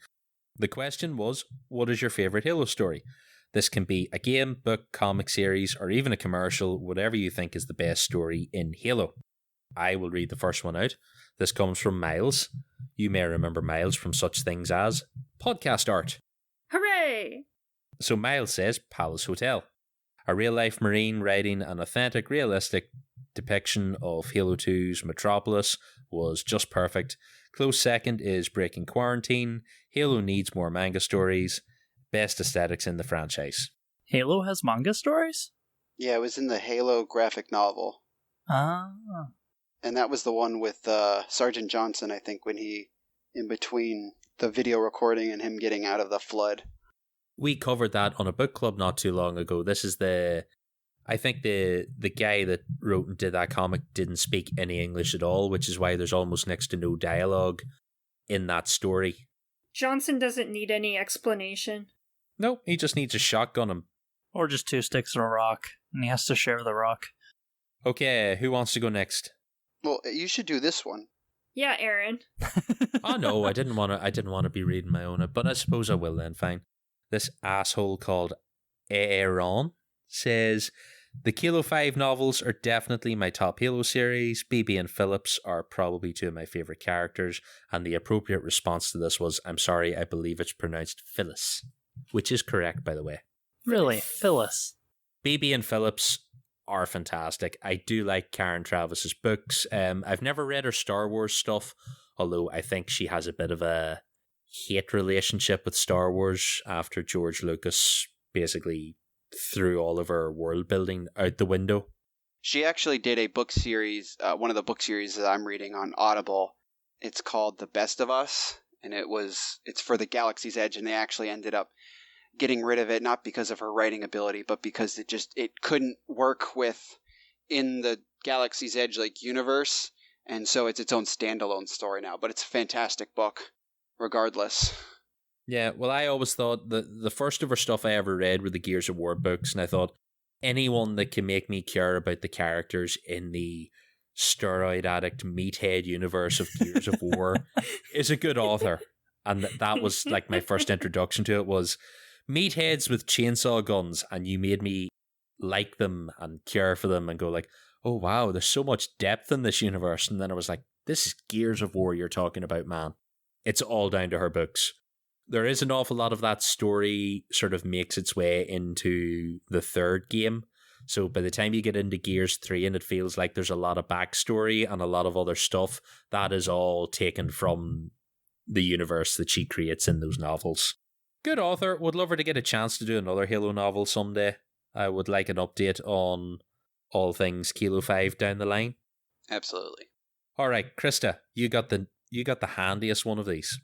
The question was, what is your favourite Halo story? This can be a game, book, comic series, or even a commercial, whatever you think is the best story in Halo. I will read the first one out. This comes from Miles. You may remember Miles from such things as podcast art. Hooray! So Miles says Palace Hotel. A real-life Marine writing an authentic, realistic depiction of Halo 2's Metropolis was just perfect. Close second is Breaking Quarantine. Halo needs more manga stories. Best aesthetics in the franchise. Halo has manga stories? Yeah, it was in the Halo graphic novel. Ah. And that was the one with Sergeant Johnson, I think, when he, in between the video recording and him getting out of the flood. We covered that on a book club not too long ago. This is I think the guy that wrote and did that comic didn't speak any English at all, which is why there's almost next to no dialogue in that story. Johnson doesn't need any explanation. No, he just needs a shotgun him. Or just 2 sticks and a rock, and he has to share the rock. Okay, who wants to go next? Well, you should do this one. Yeah, Aaron. Oh no, I didn't want to be reading my own, but I suppose I will then, fine. This asshole called Aaron says, the Kilo 5 novels are definitely my top Halo series. BB and Phillips are probably 2 of my favourite characters, and the appropriate response to this was, I'm sorry, I believe it's pronounced Phyllis, which is correct, by the way. Really? Phyllis? BB and Phillips are fantastic. I do like Karen Travis's books. I've never read her Star Wars stuff, although I think she has a bit of a hate relationship with Star Wars after George Lucas basically threw all of her world building out the window. She actually did a book series, one of the book series that I'm reading on Audible. It's called The Best of Us, and it's for the Galaxy's Edge, and they actually ended up getting rid of it, not because of her writing ability, but because it couldn't work in the Galaxy's Edge universe, and so it's its own standalone story now. But it's a fantastic book, regardless. Yeah, well, I always thought the first of her stuff I ever read were the Gears of War books, and I thought anyone that can make me care about the characters in the steroid addict meathead universe of Gears of War is a good author. And that was my first introduction to it was meatheads with chainsaw guns, and you made me like them and care for them and go oh wow, there's so much depth in this universe. And then I was like, this is Gears of War you're talking about, man. It's all down to her books. There is an awful lot of that story sort of makes its way into the third game. So by the time you get into Gears 3 and it feels like there's a lot of backstory and a lot of other stuff, that is all taken from the universe that she creates in those novels. Good author. Would love her to get a chance to do another Halo novel someday. I would like an update on all things Kilo 5 down the line. Absolutely. All right, Krysta, you got the handiest one of these.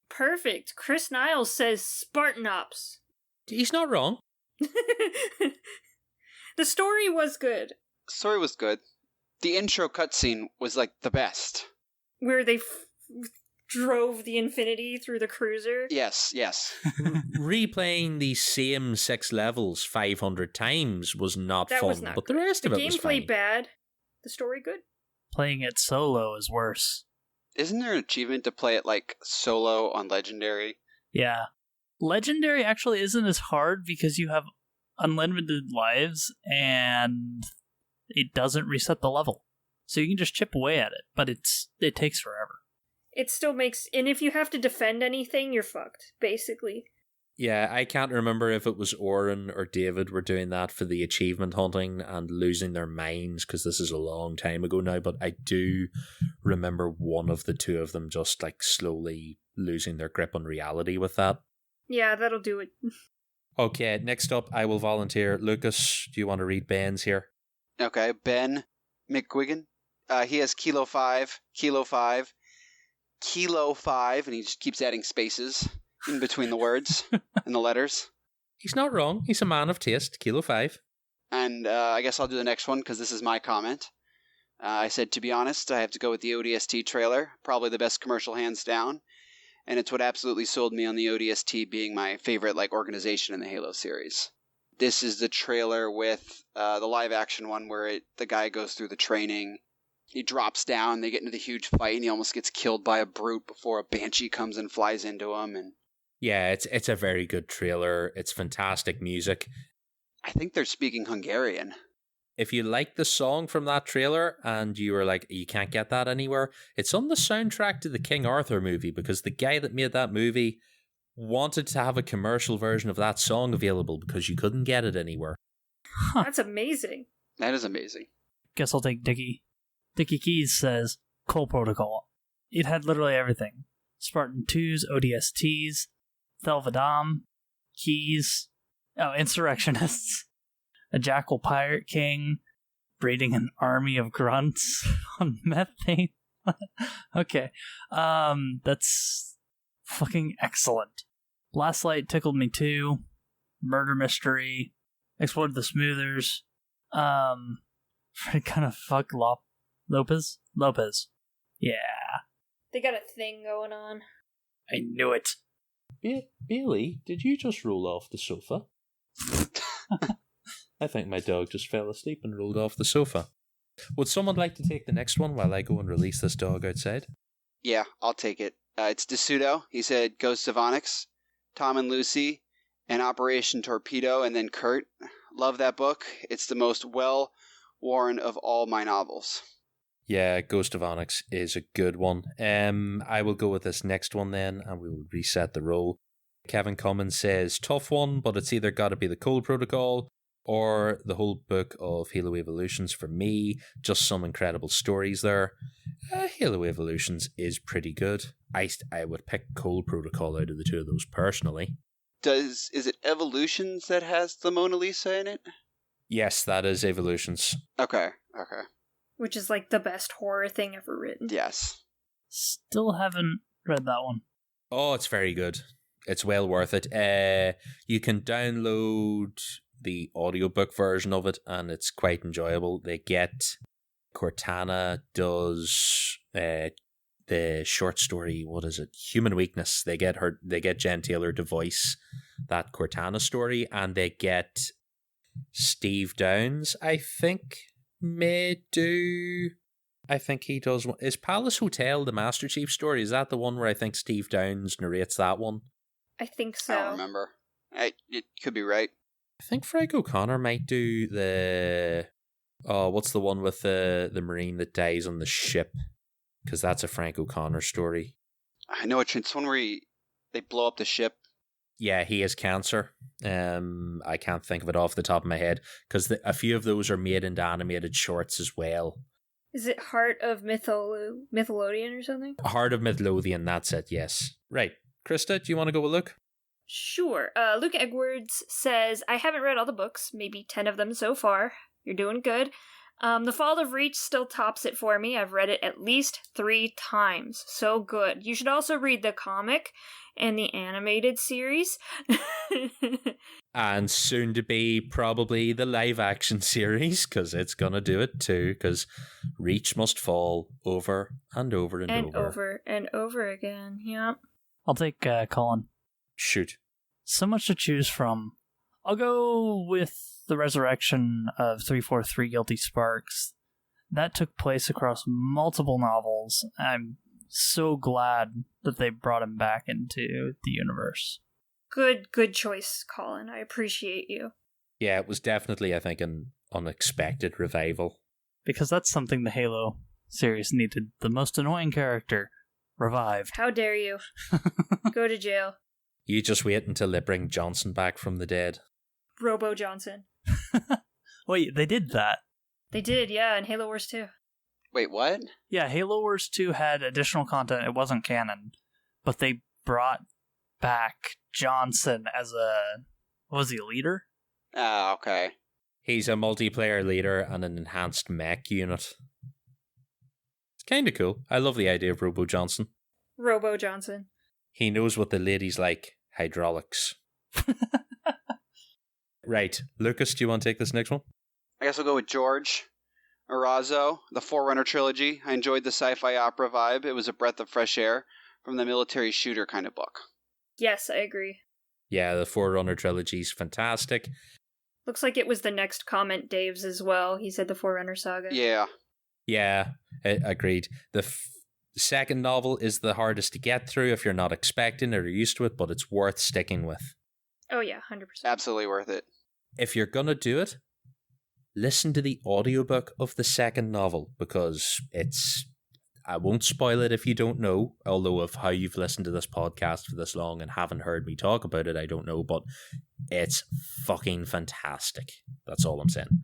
Perfect. Chris Niles says Spartan Ops. He's not wrong. The story was good. Story was good. The intro cutscene was the best. Where they drove the Infinity through the cruiser. Yes. Replaying the same 6 levels 500 times was not that fun, was not but good. the rest of it was fine. The gameplay bad. The story good. Playing it solo is worse. Isn't there an achievement to play it solo on Legendary? Yeah. Legendary actually isn't as hard because you have unlimited lives and it doesn't reset the level. So you can just chip away at it, but it takes forever. It still makes... And if you have to defend anything, you're fucked, basically. Yeah, I can't remember if it was Oren or David were doing that for the achievement hunting and losing their minds, because this is a long time ago now, but I do remember one of the two of them just slowly losing their grip on reality with that. Yeah, that'll do it. Okay, next up, I will volunteer. Lucas, do you want to read Ben's here? Okay, Ben McGuigan. He has Kilo 5, and he just keeps adding spaces in between the words and the letters. He's not wrong. He's a man of taste. Kilo 5. And I guess I'll do the next one because this is my comment. I said, to be honest, I have to go with the ODST trailer. Probably the best commercial, hands down. And it's what absolutely sold me on the ODST being my favorite organization in the Halo series. This is the trailer with the live action one where the guy goes through the training. He drops down, they get into the huge fight, and he almost gets killed by a brute before a banshee comes and flies into him. And yeah, it's a very good trailer. It's fantastic music. I think they're speaking Hungarian. If you like the song from that trailer and you were you can't get that anywhere, it's on the soundtrack to the King Arthur movie, because the guy that made that movie wanted to have a commercial version of that song available because you couldn't get it anywhere. That's amazing. That is amazing. Guess I'll take Dickie. Dickie Keys says, Cole Protocol. It had literally everything. Spartan 2s, ODSTs, Thelvadam, Keys, Insurrectionists, a Jackal Pirate King, breeding an army of grunts on methane. Okay. That's fucking excellent. Last Light tickled me too. Murder Mystery, Explored the Smoothers, kind of fuck Lopez? Yeah. They got a thing going on. I knew it. Bailey, did you just roll off the sofa? I think my dog just fell asleep and rolled off the sofa. Would someone like to take the next one while I go and release this dog outside? Yeah, I'll take it. It's DeSudo. He said Ghosts of Onyx, Tom and Lucy, and Operation Torpedo, and then Kurt. Love that book. It's the most well-worn of all my novels. Yeah, Ghost of Onyx is a good one. I will go with this next one then, and we will reset the roll. Kevin Cummins says, tough one, but it's either got to be the Cold Protocol or the whole book of Halo Evolutions for me. Just some incredible stories there. Halo Evolutions is pretty good. I would pick Cold Protocol out of the two of those personally. Is it Evolutions that has the Mona Lisa in it? Yes, that is Evolutions. Okay. Which is like the best horror thing ever written. Yes. Still haven't read that one. Oh, it's very good. It's well worth it. You can download the audiobook version of it, and it's quite enjoyable. Cortana does the short story, what is it? Human Weakness. They get Jen Taylor to voice that Cortana story, and they get Steve Downes, I think he does one. Is Palace Hotel the Master Chief story? Is that the one where I think Steve Downes narrates that one? I think so. I don't remember. It could be right. I think Frank O'Connor might do the... Oh, what's the one with the Marine that dies on the ship? Because that's a Frank O'Connor story. I know it's one where they blow up the ship. Yeah, he has cancer. I can't think of it off the top of my head, because a few of those are made into animated shorts as well. Is it Heart of Mytholodian or something? Heart of Midlothian, that's it, yes. Right. Krista, do you want to go a look? Sure. Luke Edwards says, I haven't read all the books, maybe 10 of them so far. You're doing good. The Fall of Reach still tops it for me. I've read it at least 3 times. So good. You should also read the comic and the animated series. And soon to be probably the live action series, because it's going to do it too, because Reach must fall over and over and over. And over and over again, yeah. I'll take Colin. Shoot. So much to choose from. I'll go with the resurrection of 343 Guilty Sparks. That took place across multiple novels. I'm so glad that they brought him back into the universe. Good choice, Colin. I appreciate you. Yeah, it was definitely, I think, an unexpected revival. Because that's something the Halo series needed. The most annoying character revived. How dare you? Go to jail. You just wait until they bring Johnson back from the dead. Robo Johnson. Wait, they did that? They did, yeah, in Halo Wars 2. Wait, what? Yeah, Halo Wars 2 had additional content. It wasn't canon. But they brought back Johnson as was he a leader? Ah, okay. He's a multiplayer leader and an enhanced mech unit. It's kind of cool. I love the idea of Robo Johnson. Robo Johnson. He knows what the ladies like. Hydraulics. Right. Lucas, do you want to take this next one? I guess I'll go with George Arazo, the Forerunner trilogy. I enjoyed the sci-fi opera vibe. It was a breath of fresh air from the military shooter kind of book. Yes, I agree. Yeah, the Forerunner trilogy is fantastic. Looks like it was the next comment Dave's as well. He said the Forerunner saga. Yeah. Yeah, agreed. The second novel is the hardest to get through if you're not expecting it or used to it, but it's worth sticking with. Oh yeah, 100%. Absolutely worth it. If you're going to do it, listen to the audiobook of the second novel, because I won't spoil it if you don't know, although of how you've listened to this podcast for this long and haven't heard me talk about it, I don't know, but it's fucking fantastic. That's all I'm saying.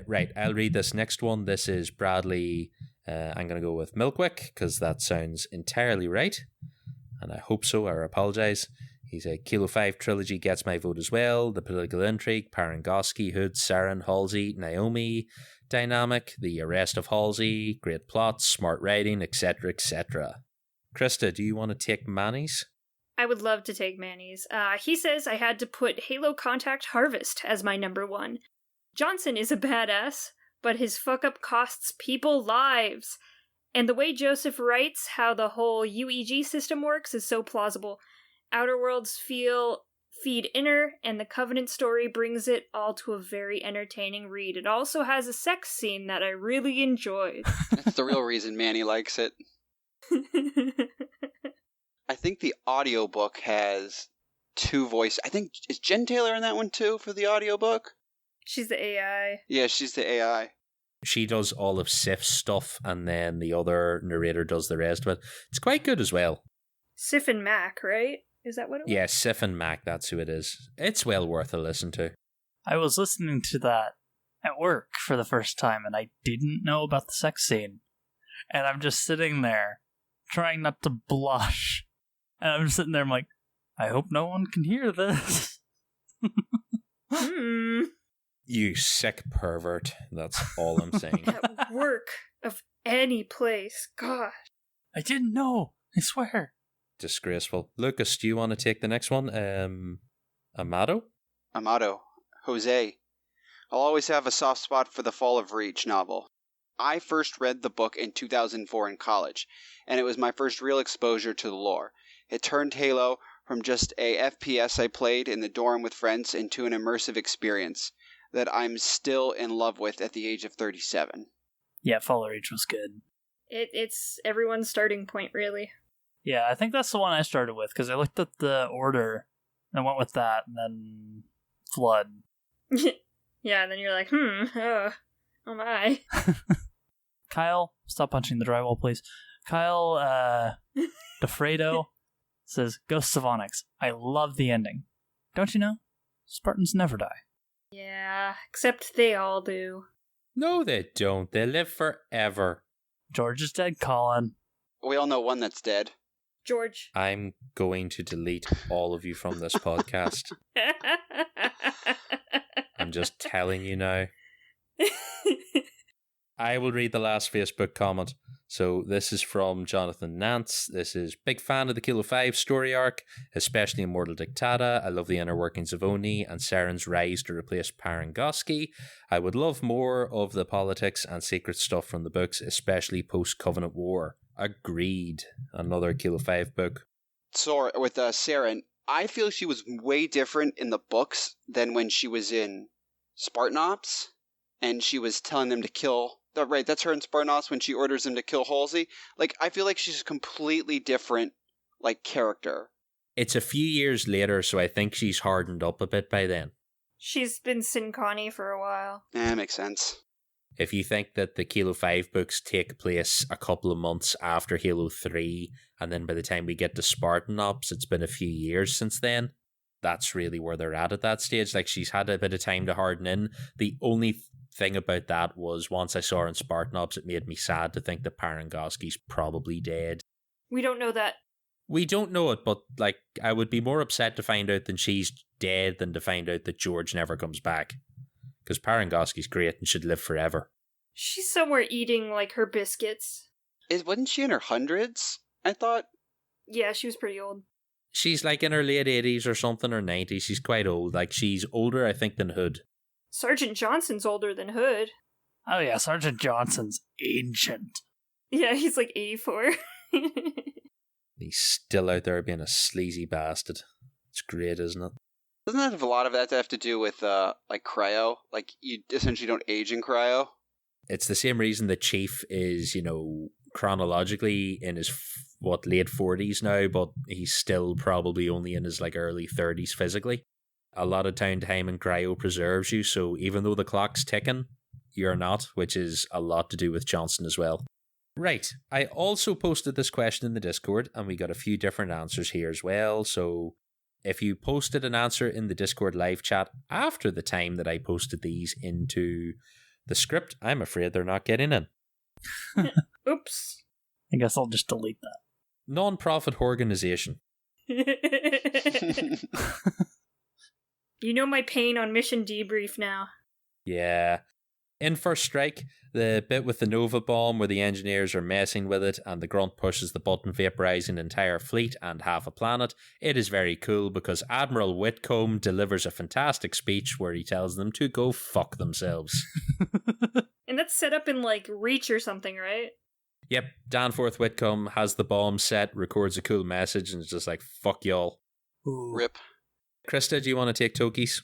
Right, I'll read this next one. This is Bradley. I'm going to go with Milkwick because that sounds entirely right. And I hope so. I apologize. He's a Kilo 5 trilogy gets my vote as well. The political intrigue, Parangoski, Hood, Saren, Halsey, Naomi dynamic, the arrest of Halsey, great plots, smart writing, etc., etc. Krysta, do you want to take Manny's? I would love to take Manny's. He says I had to put Halo Contact Harvest as my number one. Johnson is a badass, but his fuck-up costs people lives. And the way Joseph writes how the whole UEG system works is so plausible. Outer Worlds feed inner, and the Covenant story brings it all to a very entertaining read. It also has a sex scene that I really enjoyed. That's the real reason Manny likes it. I think the audiobook has 2 voices. I think, is Jen Taylor in that one too for the audiobook? She's the AI. Yeah, she's the AI. She does all of Sif's stuff, and then the other narrator does the rest of it. It's quite good as well. Sif and Mac, right? Is that what it was? Yeah, Sif and Mac, that's who it is. It's well worth a listen to. I was listening to that at work for the first time, and I didn't know about the sex scene. And I'm just sitting there, trying not to blush. And I'm just sitting there, I'm like, I hope no one can hear this. You sick pervert. That's all I'm saying. At work of any place. Gosh. I didn't know. I swear. Disgraceful. Lucas, do you want to take the next one? Amado? Jose. I'll always have a soft spot for the Fall of Reach novel. I first read the book in 2004 in college, and it was my first real exposure to the lore. It turned Halo from just a FPS I played in the dorm with friends into an immersive experience that I'm still in love with at the age of 37. Yeah, Fall of Reach was good. It's everyone's starting point, really. Yeah, I think that's the one I started with, because I looked at the order and went with that, and then Flood. Yeah, and then you're like, oh my. Kyle, stop punching the drywall, please. Kyle DeFredo says, Ghosts of Onyx. I love the ending. Don't you know? Spartans never die. Yeah, except they all do. No, they don't. They live forever. George is dead, Colin. We all know one that's dead. George. I'm going to delete all of you from this podcast. I'm just telling you now. I will read the last Facebook comment. So this is from Jonathan Nance. This is big fan of the Kilo 5 story arc, especially Immortal Dictata. I love the inner workings of Oni and Saren's rise to replace Parangoski. I would love more of the politics and secret stuff from the books, especially post-Covenant War. Agreed. Another Kilo 5 book. So with Saren, I feel she was way different in the books than when she was in Spartan Ops, and she was telling them to kill... Right, that's her in Spartan Ops when she orders him to kill Halsey. Like, I feel like she's a completely different, like, character. It's a few years later, so I think she's hardened up a bit by then. She's been Sin Connie for a while. That makes sense. If you think that the Kilo 5 books take place a couple of months after Halo 3, and then by the time we get to Spartan Ops, it's been a few years since then, that's really where they're at that stage. Like, she's had a bit of time to harden in. The only thing about that was once I saw her in Spartan Ops, it made me sad to think that Parangoski's probably dead. We don't know that. We don't know it, but like I would be more upset to find out that she's dead than to find out that George never comes back. Because Parangoski's great and should live forever. She's somewhere eating like her biscuits. Wasn't she in her hundreds, I thought? Yeah, she was pretty old. She's like in her late 80s or something, or 90s. She's quite old. Like she's older, I think, than Hood. Sergeant Johnson's older than Hood. Oh yeah, Sergeant Johnson's ancient. Yeah, he's like 84. He's still out there being a sleazy bastard. It's great, isn't it? Doesn't that have a lot of that to have to do with, like, cryo? Like, you essentially don't age in cryo? It's the same reason the Chief is, chronologically in his, late 40s now, but he's still probably only in his, early 30s physically. A lot of time in cryo preserves you, so even though the clock's ticking, you're not, which is a lot to do with Johnson as well. Right. I also posted this question in the Discord, and we got a few different answers here as well. So if you posted an answer in the Discord live chat after the time that I posted these into the script, I'm afraid they're not getting in. Oops. I guess I'll just delete that. Non-profit organization. You know my pain on Mission Debrief now. Yeah. In First Strike, the bit with the Nova bomb where the engineers are messing with it and the grunt pushes the button, vaporizing an entire fleet and half a planet, it is very cool because Admiral Whitcomb delivers a fantastic speech where he tells them to go fuck themselves. And that's set up in, like, Reach or something, right? Yep, Danforth Whitcomb has the bomb set, records a cool message, and it's just like, fuck y'all. Ooh. Rip. Krista, do you want to take Toki's?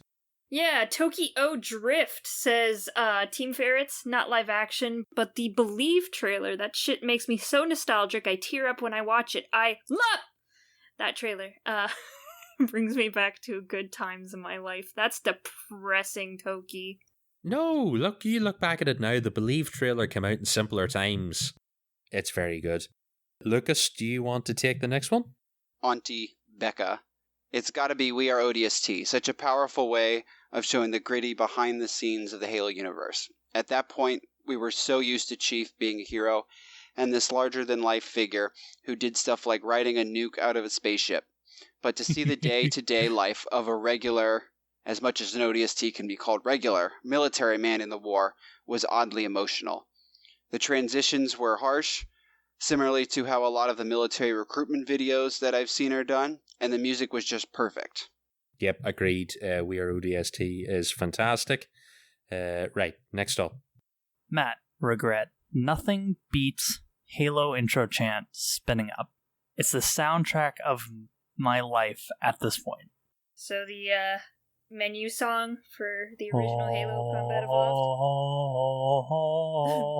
Yeah, Tokyo Drift says, Team Ferrets, not live action, but the Believe trailer. That shit makes me so nostalgic, I tear up when I watch it. I love that trailer. Brings me back to good times in my life. That's depressing, Toki. No, you look back at it now, the Believe trailer came out in simpler times. It's very good. Lucas, do you want to take the next one? Auntie Becca. It's gotta be We Are ODST, such a powerful way of showing the gritty behind the scenes of the Halo universe. At that point, we were so used to Chief being a hero, and this larger-than-life figure who did stuff like riding a nuke out of a spaceship. But to see the day-to-day life of a regular, as much as an ODST can be called regular, military man in the war was oddly emotional. The transitions were harsh, similarly to how a lot of the military recruitment videos that I've seen are done, and the music was just perfect. Yep, agreed. We Are ODST is fantastic. Right, next up. Matt, regret. Nothing beats Halo intro chant spinning up. It's the soundtrack of my life at this point. So the menu song for the original Halo Combat Evolved.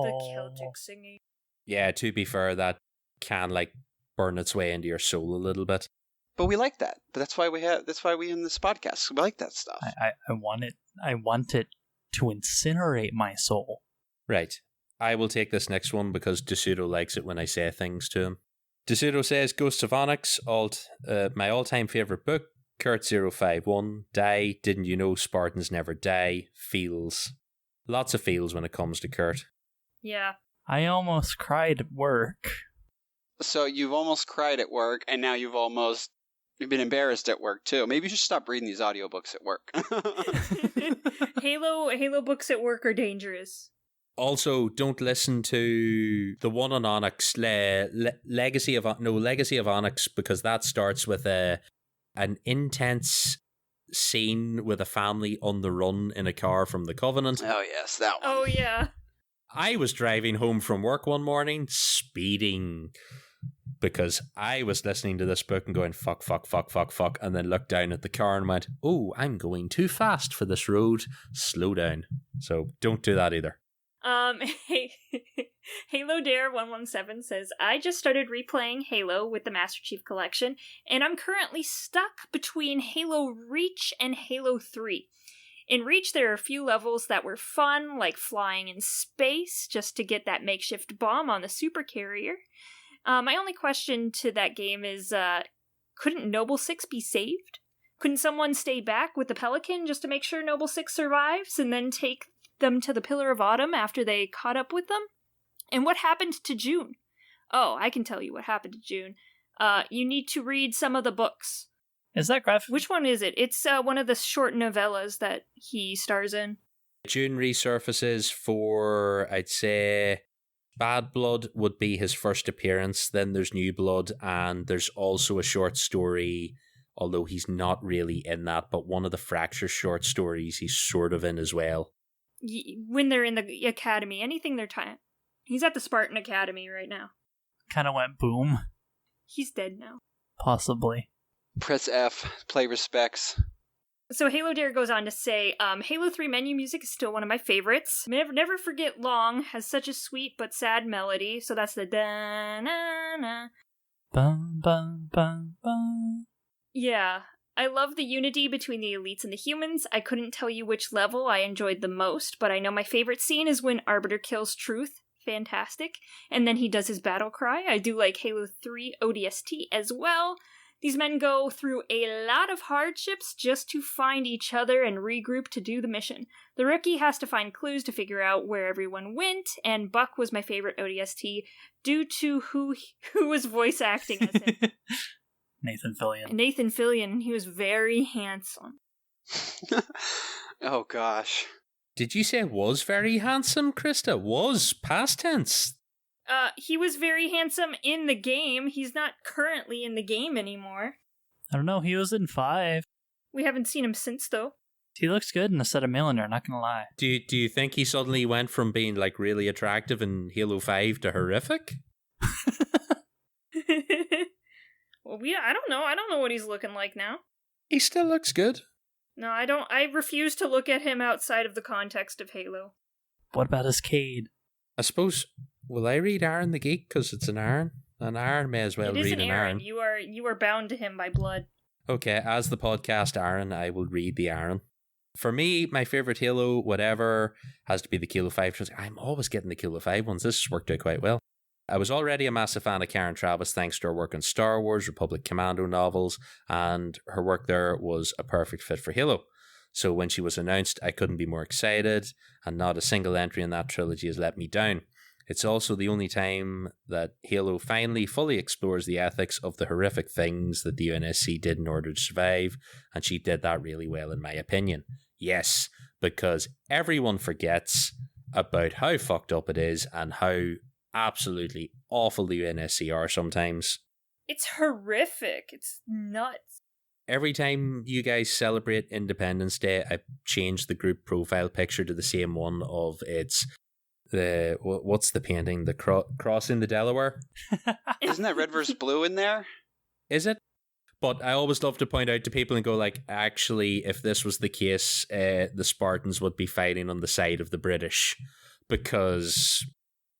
The Celtic singing. Yeah, to be fair, that can like burn its way into your soul a little bit. But we like that. But that's why we in this podcast. We like that stuff. I want it to incinerate my soul. Right. I will take this next one because DeSudo likes it when I say things to him. DeSudo says, Ghosts of Onyx, my all-time favourite book, Kurt051, Die, Didn't You Know Spartans Never Die, feels. Lots of feels when it comes to Kurt. Yeah. I almost cried at work. So you've almost cried at work, and now you've been embarrassed at work too. Maybe you should stop reading these audiobooks at work. Halo books at work are dangerous. Also, don't listen to the one on Onyx, Legacy of Onyx, because that starts with an intense scene with a family on the run in a car from the Covenant. Oh yes, that one. Oh yeah. I was driving home from work one morning, speeding, because I was listening to this book and going, fuck, and then looked down at the car and went, oh, I'm going too fast for this road. Slow down. So don't do that either. Halo Dare 117 says, I just started replaying Halo with the Master Chief Collection, and I'm currently stuck between Halo Reach and Halo 3. In Reach, there are a few levels that were fun, like flying in space, just to get that makeshift bomb on the supercarrier. My only question to that game is, couldn't Noble 6 be saved? Couldn't someone stay back with the Pelican just to make sure Noble 6 survives, and then take them to the Pillar of Autumn after they caught up with them? And what happened to June? Oh, I can tell you what happened to June. You need to read some of the books. Is that graphic? Which one is it? It's one of the short novellas that he stars in. June resurfaces for, I'd say, Bad Blood would be his first appearance. Then there's New Blood, and there's also a short story, although he's not really in that, but one of the Fracture short stories he's sort of in as well. When they're in the academy, anything they're time. He's at the Spartan Academy right now. Kind of went boom. He's dead now. Possibly. Press F, play respects. So Halo Dare goes on to say, Halo 3 menu music is still one of my favorites. Never Forget Long has such a sweet but sad melody, so that's the da-na-na. Bum, bum, bum, bum. Yeah, I love the unity between the elites and the humans. I couldn't tell you which level I enjoyed the most, but I know my favorite scene is when Arbiter kills Truth. fantastic. And then he does his battle cry. I do like Halo 3 ODST as well. These men go through a lot of hardships just to find each other and regroup to do the mission. The rookie has to find clues to figure out where everyone went, and Buck was my favorite ODST due to who was voice acting as him. Nathan Fillion. Nathan Fillion, he was very handsome. Oh, gosh. Did you say was very handsome, Krysta? Was, past tense. He was very handsome in the game. He's not currently in the game anymore. I don't know, he was in 5. We haven't seen him since, though. He looks good in a set of Milliner, not gonna lie. Do you think he suddenly went from being like really attractive in Halo 5 to horrific? Well, I don't know. I don't know what he's looking like now. He still looks good. No, I don't. I refuse to look at him outside of the context of Halo. What about his Cade? I suppose, will I read Aaron the Geek because it's an Aaron? An Aaron may as well It is read an an Aaron. You are bound to him by blood. Okay, as the podcast Aaron, I will read the Aaron. For me, my favourite Halo, whatever, has to be the Kilo 5 trilogy. I'm always getting the Kilo 5 ones. This has worked out quite well. I was already a massive fan of Karen Travis thanks to her work on Star Wars, Republic Commando novels, and her work there was a perfect fit for Halo. So when she was announced, I couldn't be more excited, and not a single entry in that trilogy has let me down. It's also the only time that Halo finally fully explores the ethics of the horrific things that the UNSC did in order to survive, and she did that really well in my opinion. Yes, because everyone forgets about how fucked up it is and how absolutely awful the UNSC are sometimes. It's horrific. It's nuts. Every time you guys celebrate Independence Day, I change the group profile picture to the same one of what's the painting? The crossing the Delaware? Isn't that red versus blue in there? Is it? But I always love to point out to people and go like, actually, if this was the case, the Spartans would be fighting on the side of the British because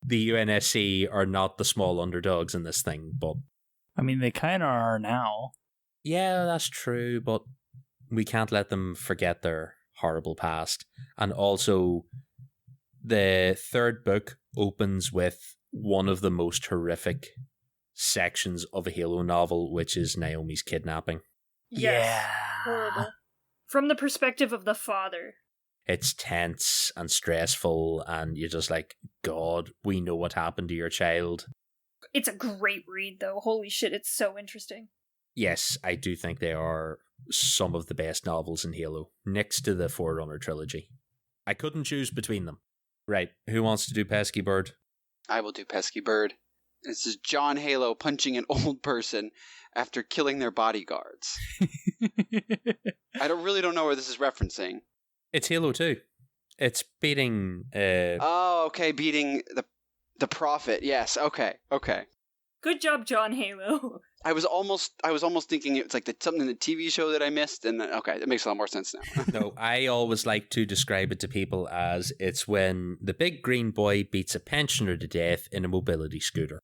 the UNSC are not the small underdogs in this thing. But I mean, they kind of are now. Yeah, that's true, but we can't let them forget their horrible past. And also, the third book opens with one of the most horrific sections of a Halo novel, which is Naomi's kidnapping. Yes. Yeah. Horrible. From the perspective of the father. It's tense and stressful, and you're just like, God, we know what happened to your child. It's a great read, though. Holy shit, it's so interesting. Yes, I do think they are some of the best novels in Halo, next to the Forerunner trilogy. I couldn't choose between them. Right, who wants to do Pesky Bird? I will do Pesky Bird. This is John Halo punching an old person after killing their bodyguards. I really don't know where this is referencing. It's Halo 2. It's beating... Oh, okay, beating the Prophet. Yes, okay. Good job, John Halo. I was almost thinking it's like something in the TV show that I missed, and then, okay, that makes a lot more sense now. No, I always like to describe it to people as it's when the big green boy beats a pensioner to death in a mobility scooter.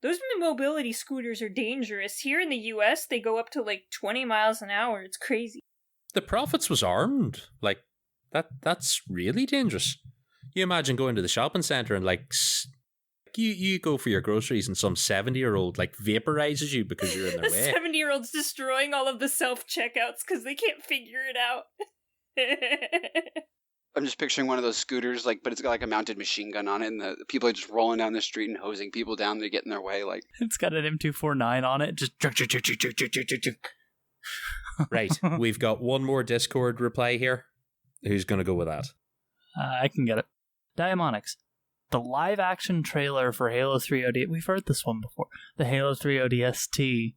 Those mobility scooters are dangerous. Here in the US, they go up to like 20 miles an hour. It's crazy. The Prophets was armed. Like, that's really dangerous. You imagine going to the shopping centre and like... You go for your groceries and some 70-year-old like vaporizes you because you're in their way. 70-year-old's destroying all of the self-checkouts because they can't figure it out. I'm just picturing one of those scooters, but it's got like a mounted machine gun on it, and the people are just rolling down the street and hosing people down to get in their way. Like it's got an M249 on it. Just Right, we've got one more Discord reply here. Who's going to go with that? I can get it. Diamonics. The live-action trailer for Halo 3 ODST, we've heard this one before, the Halo 3 ODST,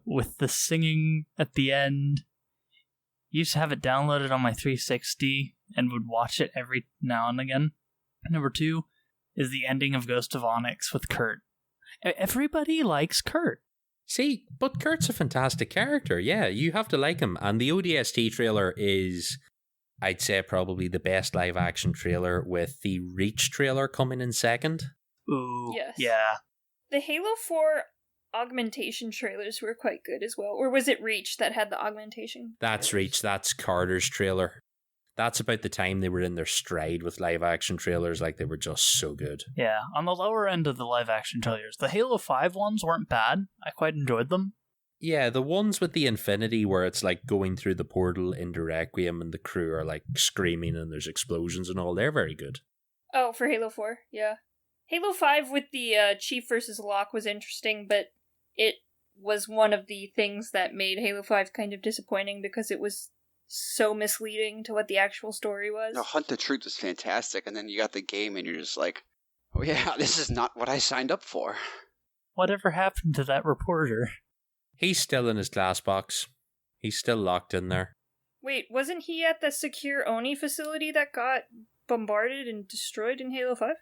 with the singing at the end. Used to have it downloaded on my 360 and would watch it every now and again. Number 2 is the ending of Ghost of Onyx with Kurt. Everybody likes Kurt. See, but Kurt's a fantastic character. Yeah, you have to like him. And the ODST trailer is... I'd say probably the best live action trailer, with the Reach trailer coming in second. Ooh, yes. Yeah. The Halo 4 augmentation trailers were quite good as well. Or was it Reach that had the augmentation? That's Reach. That's Carter's trailer. That's about the time they were in their stride with live action trailers. Like, they were just so good. Yeah, on the lower end of the live action trailers. The Halo 5 ones weren't bad. I quite enjoyed them. Yeah, the ones with the Infinity where it's like going through the portal into Requiem and the crew are like screaming and there's explosions and all, they're very good. Oh, for Halo 4, yeah. Halo 5 with the Chief versus Locke was interesting, but it was one of the things that made Halo 5 kind of disappointing because it was so misleading to what the actual story was. No, Hunt the Truth was fantastic, and then you got the game and you're just like, oh yeah, this is not what I signed up for. Whatever happened to that reporter? He's still in his glass box. He's still locked in there. Wait, wasn't he at the Secure Oni facility that got bombarded and destroyed in Halo 5?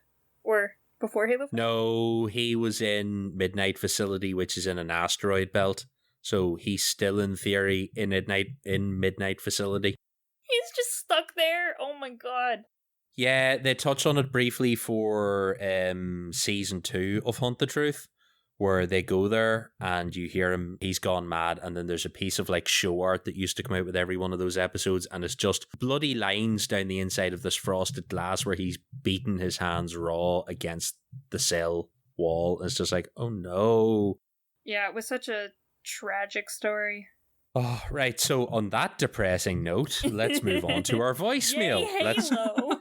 Or before Halo 5? No, he was in Midnight Facility, which is in an asteroid belt. So he's still, in theory, in Midnight Facility. He's just stuck there? Oh my god. Yeah, they touch on it briefly for season 2 of Hunt the Truth, where they go there and you hear him, he's gone mad, and then there's a piece of like show art that used to come out with every one of those episodes, and it's just bloody lines down the inside of this frosted glass where he's beating his hands raw against the cell wall. It's just like, oh no. Yeah, it was such a tragic story. Oh, right. So on that depressing note, let's move on to our voicemail. Yay, Halo.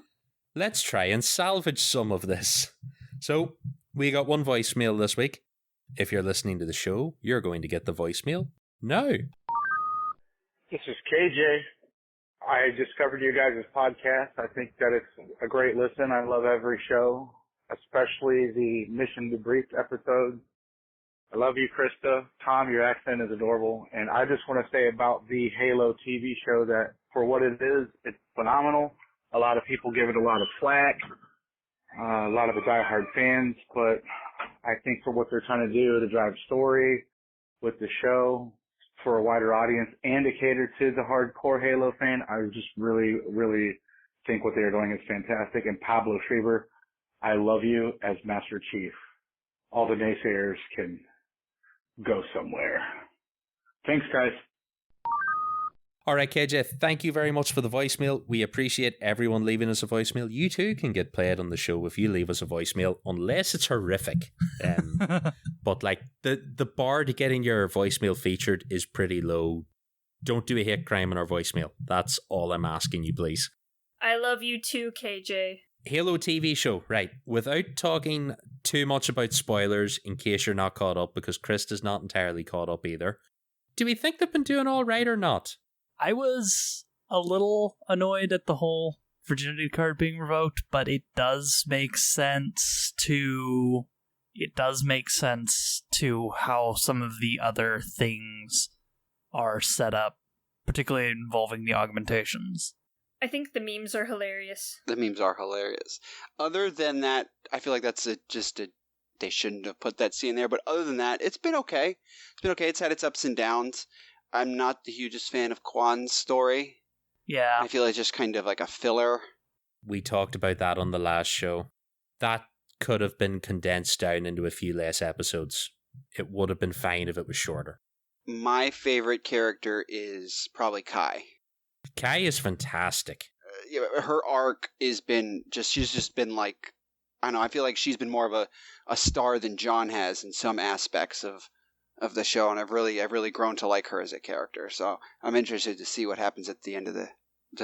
Let's try and salvage some of this. So we got one voicemail this week. If you're listening to the show, you're going to get the voicemail now. This is KJ. I discovered you guys' podcast. I think that it's a great listen. I love every show, especially the Mission Debriefed episodes. I love you, Krysta. Tom, your accent is adorable. And I just want to say about the Halo TV show that for what it is, it's phenomenal. A lot of people give it a lot of flack, a lot of the diehard fans, but I think for what they're trying to do to drive story with the show for a wider audience and to cater to the hardcore Halo fan, I just really, really think what they're doing is fantastic. And Pablo Schreiber, I love you as Master Chief. All the naysayers can go somewhere. Thanks, guys. All right, KJ, thank you very much for the voicemail. We appreciate everyone leaving us a voicemail. You too can get played on the show if you leave us a voicemail, unless it's horrific. But like the bar to getting your voicemail featured is pretty low. Don't do a hate crime in our voicemail. That's all I'm asking you, please. I love you too, KJ. Halo TV show, right. Without talking too much about spoilers, in case you're not caught up, because Krysta's not entirely caught up either. Do we think they've been doing all right or not? I was a little annoyed at the whole virginity card being revoked, but it does make sense to how some of the other things are set up, particularly involving the augmentations. I think the memes are hilarious. The memes are hilarious. Other than that, I feel like that's they shouldn't have put that scene there, but other than that, it's been okay. It's been okay. It's had its ups and downs. I'm not the hugest fan of Kwan's story. Yeah. I feel it's just kind of like a filler. We talked about that on the last show. That could have been condensed down into a few less episodes. It would have been fine if it was shorter. My favorite character is probably Kai. Kai is fantastic. Her arc she's just been like, I don't know, I feel like she's been more of a star than John has in some aspects of the show, and I've really grown to like her as a character. So I'm interested to see what happens at the end of the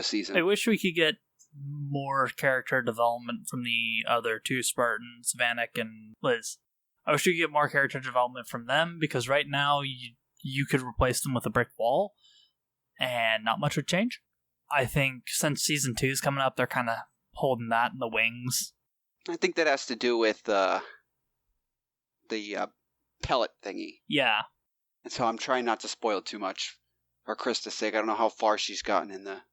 season. I wish we could get more character development from the other two Spartans, Vanek and Liz. I wish we could get more character development from them, because right now you could replace them with a brick wall, and not much would change. I think since season 2 is coming up, they're kind of holding that in the wings. I think that has to do with the pellet thingy. Yeah. And so I'm trying not to spoil too much for Krysta's sake. I don't know how far she's gotten in the...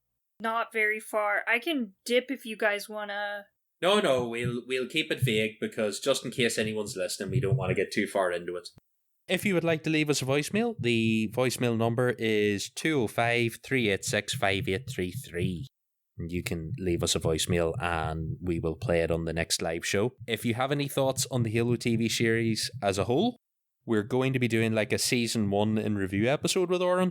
Not very far. I can dip if you guys wanna... No, we'll keep it vague, because just in case anyone's listening, we don't want to get too far into it. If you would like to leave us a voicemail, the voicemail number is 205-386-5833. And you can leave us a voicemail and we will play it on the next live show. If you have any thoughts on the Halo TV series as a whole, we're going to be doing like a season 1 in review episode with Oren.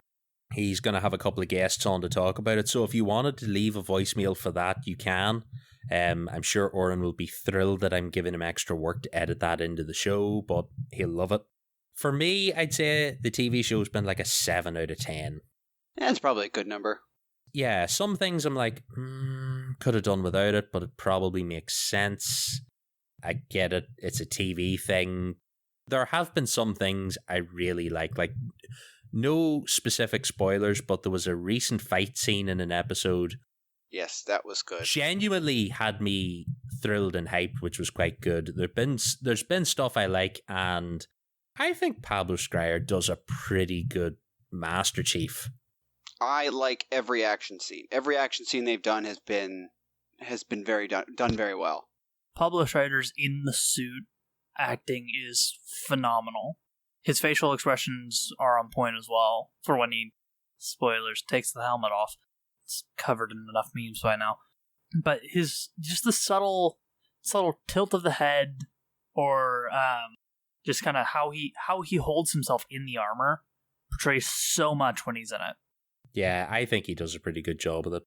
He's going to have a couple of guests on to talk about it. So if you wanted to leave a voicemail for that, you can. I'm sure Oren will be thrilled that I'm giving him extra work to edit that into the show, but he'll love it. For me, I'd say the TV show's been like a 7 out of 10. That's probably a good number. Yeah, some things I'm like, could have done without it, but it probably makes sense. I get it. It's a TV thing. There have been some things I really like no specific spoilers, but there was a recent fight scene in an episode. Yes, that was good. Genuinely had me thrilled and hyped, which was quite good. There's been stuff I like, and I think Pablo Schreier does a pretty good Master Chief. I like every action scene. Every action scene they've done has been done very well. Pablo Schreider's in the suit acting is phenomenal. His facial expressions are on point as well for when he, spoilers, takes the helmet off. It's covered in enough memes by now. But just the subtle tilt of the head, or just kind of how he holds himself in the armor portrays so much when he's in it. Yeah, I think he does a pretty good job with it.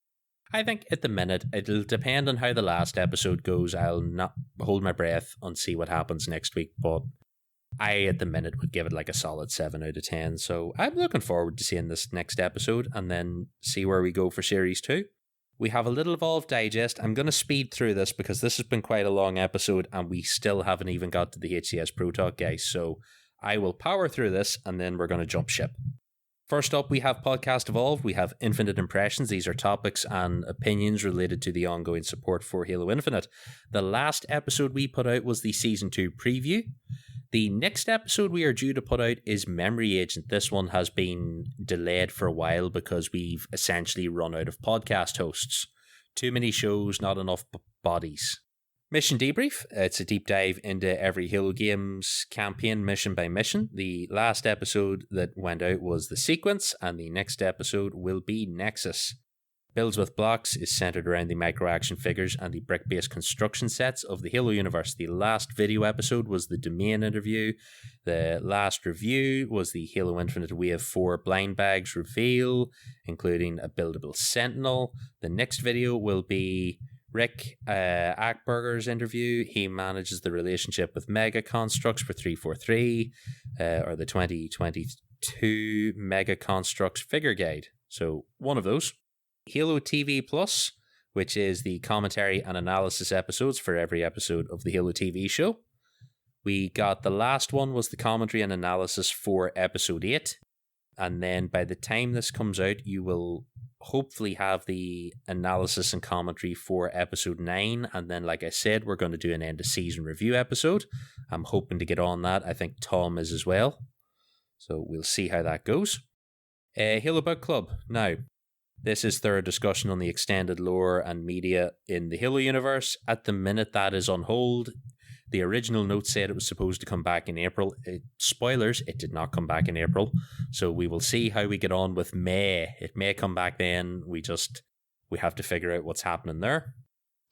I think at the minute, it'll depend on how the last episode goes. I'll not hold my breath and see what happens next week, but I, at the minute, would give it like a solid 7 out of 10. So I'm looking forward to seeing this next episode and then see where we go for Series 2. We have a little Evolved Digest. I'm going to speed through this because this has been quite a long episode and we still haven't even got to the HCS Pro Talk, guys. So I will power through this and then we're going to jump ship. First up, we have Podcast Evolved. We have Infinite Impressions. These are topics and opinions related to the ongoing support for Halo Infinite. The last episode we put out was the Season 2 preview. The next episode we are due to put out is Memory Agent. This one has been delayed for a while because we've essentially run out of podcast hosts. Too many shows, not enough bodies. Mission Debrief. It's a deep dive into every Halo Games campaign mission by mission. The last episode that went out was The Sequence, and the next episode will be Nexus. Builds with Blocks is centered around the micro-action figures and the brick-based construction sets of the Halo universe. The last video episode was the Domain interview. The last review was the Halo Infinite Wave 4 blind bags reveal, including a buildable Sentinel. The next video will be Rick Ackberger's interview. He manages the relationship with Mega Constructs for 343, or the 2022 Mega Constructs figure guide. So one of those. Halo TV Plus, which is the commentary and analysis episodes for every episode of the Halo TV show. We got the last one was the commentary and analysis for episode 8. And then by the time this comes out, you will hopefully have the analysis and commentary for episode 9. And then, like I said, we're going to do an end of season review episode. I'm hoping to get on that. I think Tom is as well. So we'll see how that goes. Halo Book Club. Now, this is their discussion on the extended lore and media in the Halo universe. At the minute, that is on hold. The original note said it was supposed to come back in April. Spoilers, it did not come back in April. So we will see how we get on with May. It may come back then. We have to figure out what's happening there.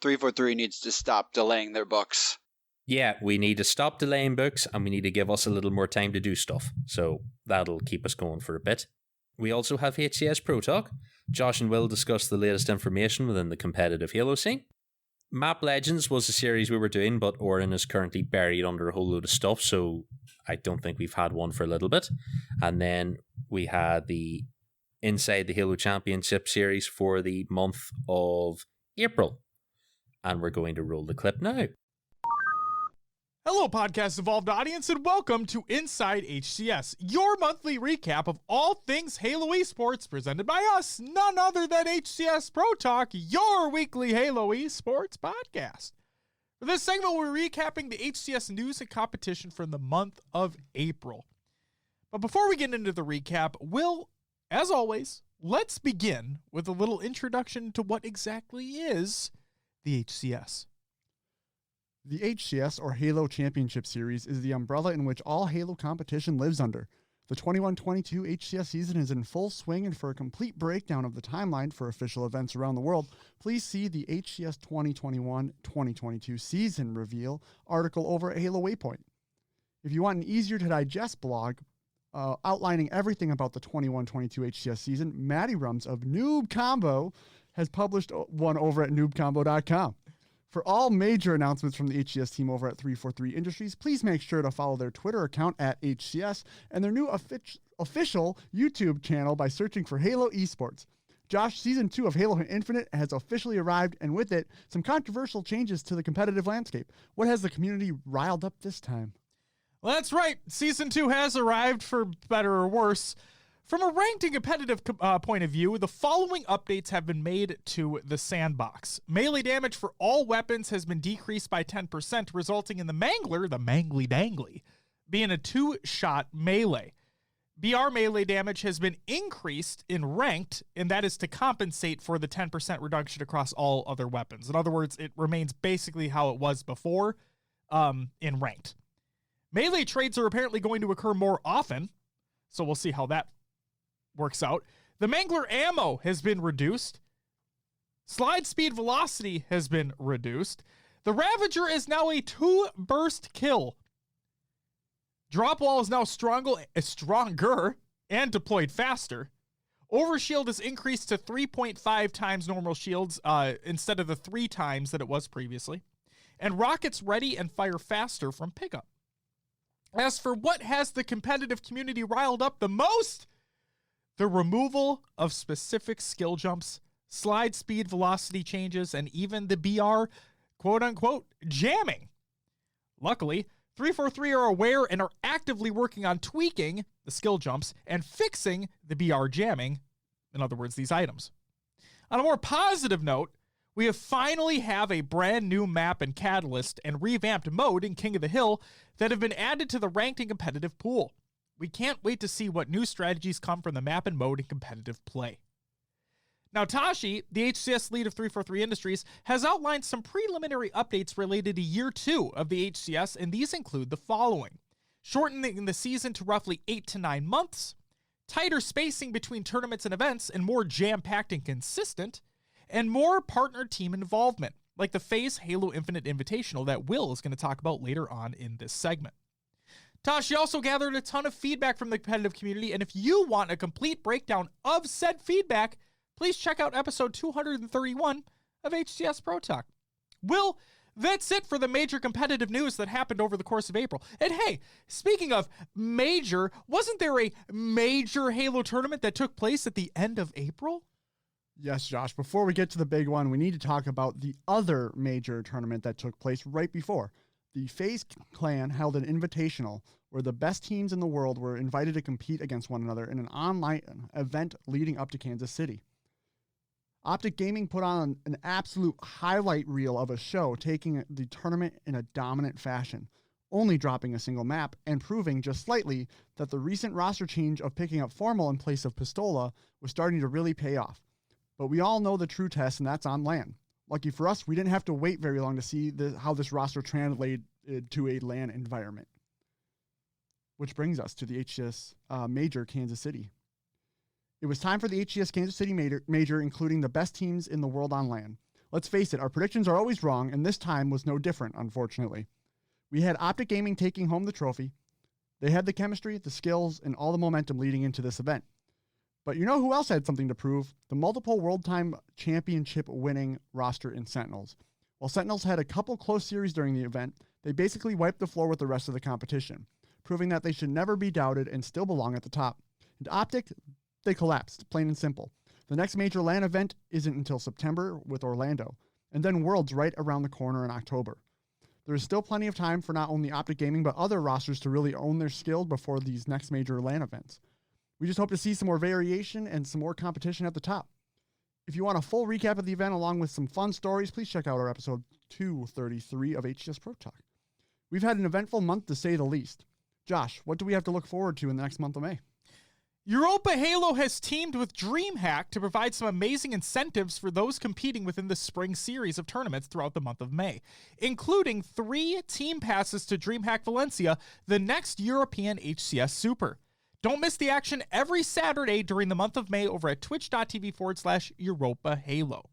343 needs to stop delaying their books. Yeah, we need to stop delaying books and we need to give us a little more time to do stuff. So that'll keep us going for a bit. We also have HCS Pro Talk. Josh and Will discuss the latest information within the competitive Halo scene. Map Legends was a series we were doing, but Oren is currently buried under a whole load of stuff, so I don't think we've had one for a little bit. And then we had the Inside the Halo Championship series for the month of April. And we're going to roll the clip now. Hello, Podcast Evolved audience, and welcome to Inside HCS, your monthly recap of all things Halo esports, presented by us, none other than HCS Pro Talk, your weekly Halo esports podcast. For this segment, we're recapping the HCS news and competition from the month of April. But before we get into the recap, Will, as always, let's begin with a little introduction to what exactly is the HCS. The HCS, or Halo Championship Series, is the umbrella in which all Halo competition lives under. The 21-22 HCS season is in full swing, and for a complete breakdown of the timeline for official events around the world, please see the HCS 2021-2022 season reveal article over at Halo Waypoint. If you want an easier-to-digest blog, outlining everything about the 21-22 HCS season, Maddie Rums of Noob Combo has published one over at noobcombo.com. For all major announcements from the HCS team over at 343 Industries, please make sure to follow their Twitter account at HCS and their new official YouTube channel by searching for Halo Esports. Josh, Season 2 of Halo Infinite has officially arrived, and with it, some controversial changes to the competitive landscape. What has the community riled up this time? Well, that's right. Season 2 has arrived, for better or worse. From a ranked and competitive point of view, the following updates have been made to the sandbox. Melee damage for all weapons has been decreased by 10%, resulting in the Mangler, the Mangly Dangly, being a 2-shot melee. BR melee damage has been increased in ranked, and that is to compensate for the 10% reduction across all other weapons. In other words, it remains basically how it was before in ranked. Melee trades are apparently going to occur more often, so we'll see how that works out. The Mangler ammo has been reduced. Slide speed velocity has been reduced. The Ravager is now a 2-burst kill. Drop wall is now stronger and deployed faster. Overshield is increased to 3.5 times normal shields instead of the 3 times that it was previously. And rockets ready and fire faster from pickup. As for what has the competitive community riled up the most, the removal of specific skill jumps, slide speed velocity changes, and even the BR quote-unquote jamming. Luckily, 343 are aware and are actively working on tweaking the skill jumps and fixing the BR jamming, in other words, these items. On a more positive note, we finally have a brand new map in Catalyst and revamped mode in King of the Hill that have been added to the ranked and competitive pool. We can't wait to see what new strategies come from the map and mode in competitive play. Now, Tashi, the HCS lead of 343 Industries, has outlined some preliminary updates related to Year 2 of the HCS, and these include the following. Shortening the season to roughly 8 to 9 months, tighter spacing between tournaments and events and more jam-packed and consistent, and more partner team involvement, like the FaZe Halo Infinite Invitational that Will is going to talk about later on in this segment. Tashi also gathered a ton of feedback from the competitive community, and if you want a complete breakdown of said feedback, please check out episode 231 of HCS Pro Talk. Will, that's it for the major competitive news that happened over the course of April. And hey, speaking of major, wasn't there a major Halo tournament that took place at the end of April? Yes, Josh. Before we get to the big one, we need to talk about the other major tournament that took place right before. The FaZe clan held an invitational where the best teams in the world were invited to compete against one another in an online event leading up to Kansas City. Optic Gaming put on an absolute highlight reel of a show, taking the tournament in a dominant fashion, only dropping a single map and proving just slightly that the recent roster change of picking up Formal in place of Pistola was starting to really pay off. But we all know the true test, and that's on LAN. Lucky for us, we didn't have to wait very long to see how this roster translated to a LAN environment. Which brings us to the HCS Major Kansas City. It was time for the HCS Kansas City Major, including the best teams in the world on LAN. Let's face it, our predictions are always wrong, and this time was no different, unfortunately. We had Optic Gaming taking home the trophy. They had the chemistry, the skills, and all the momentum leading into this event. But you know who else had something to prove? The multiple World Time Championship winning roster in Sentinels. While Sentinels had a couple close series during the event, they basically wiped the floor with the rest of the competition, proving that they should never be doubted and still belong at the top. And Optic, they collapsed, plain and simple. The next major LAN event isn't until September with Orlando, and then Worlds right around the corner in October. There is still plenty of time for not only Optic Gaming, but other rosters to really own their skills before these next major LAN events. We just hope to see some more variation and some more competition at the top. If you want a full recap of the event along with some fun stories, please check out our episode 233 of HCS Pro Talk. We've had an eventful month to say the least. Josh, what do we have to look forward to in the next month of May? Europa Halo has teamed with DreamHack to provide some amazing incentives for those competing within the spring series of tournaments throughout the month of May, including 3 team passes to DreamHack Valencia, the next European HCS Super. Don't miss the action every Saturday during the month of May over at twitch.tv/Europa Halo.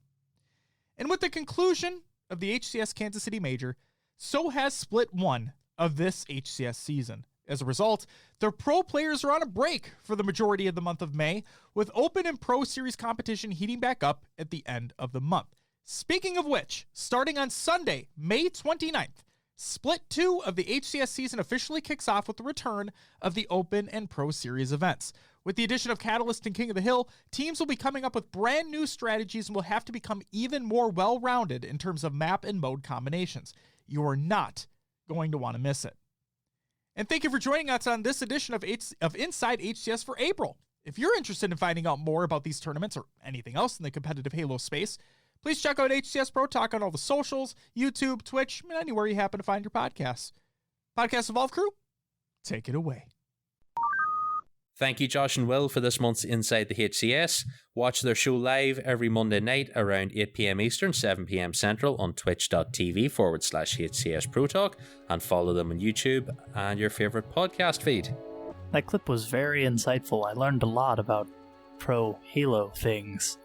And with the conclusion of the HCS Kansas City Major, so has Split 1 of this HCS season. As a result, the pro players are on a break for the majority of the month of May, with Open and Pro Series competition heating back up at the end of the month. Speaking of which, starting on Sunday, May 29th, Split 2 of the HCS season officially kicks off with the return of the Open and Pro Series events. With the addition of Catalyst and King of the Hill, teams will be coming up with brand new strategies and will have to become even more well-rounded in terms of map and mode combinations. You are not going to want to miss it. And thank you for joining us on this edition of Inside HCS for April. If you're interested in finding out more about these tournaments or anything else in the competitive Halo space, please check out HCS Pro Talk on all the socials, YouTube, Twitch, and anywhere you happen to find your podcasts. Podcast Evolve crew, take it away. Thank you, Josh and Will, for this month's Inside the HCS. Watch their show live every Monday night around 8 p.m. Eastern, 7 p.m. Central on twitch.tv/HCS Pro Talk, and follow them on YouTube and your favorite podcast feed. That clip was very insightful. I learned a lot about pro Halo things.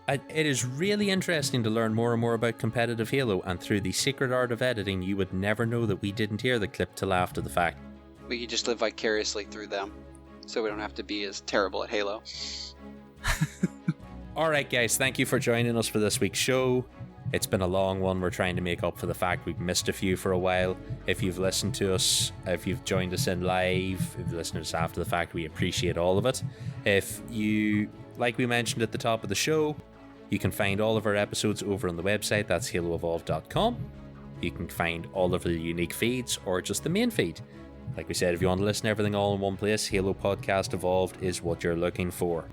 It is really interesting to learn more and more about competitive Halo, and through the secret art of editing, you would never know that we didn't hear the clip till after the fact. We could just live vicariously through them, so we don't have to be as terrible at Halo. Alright guys, thank you for joining us for this week's show. It's been a long one. We're trying to make up for the fact we've missed a few for a while. If you've listened to us, if you've joined us in live, if you've listened to us after the fact, we appreciate all of it. If you, like we mentioned at the top of the show, you can find all of our episodes over on the website, that's haloevolve.com. You can find all of the unique feeds or just the main feed. Like we said, if you want to listen to everything all in one place, Halo Podcast Evolved is what you're looking for.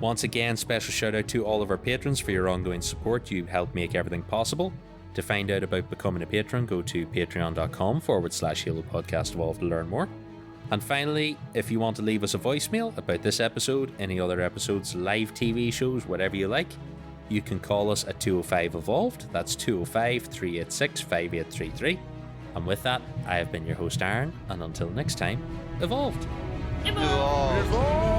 Once again, special shout out to all of our patrons for your ongoing support. You help make everything possible. To find out about becoming a patron, go to patreon.com/Halo Podcast Evolved to learn more. And finally, if you want to leave us a voicemail about this episode, any other episodes, live TV shows, whatever you like, you can call us at 205-EVOLVED. That's 205-386-5833. And with that, I have been your host Aaron, and until next time, evolved! Evolve! Evolve!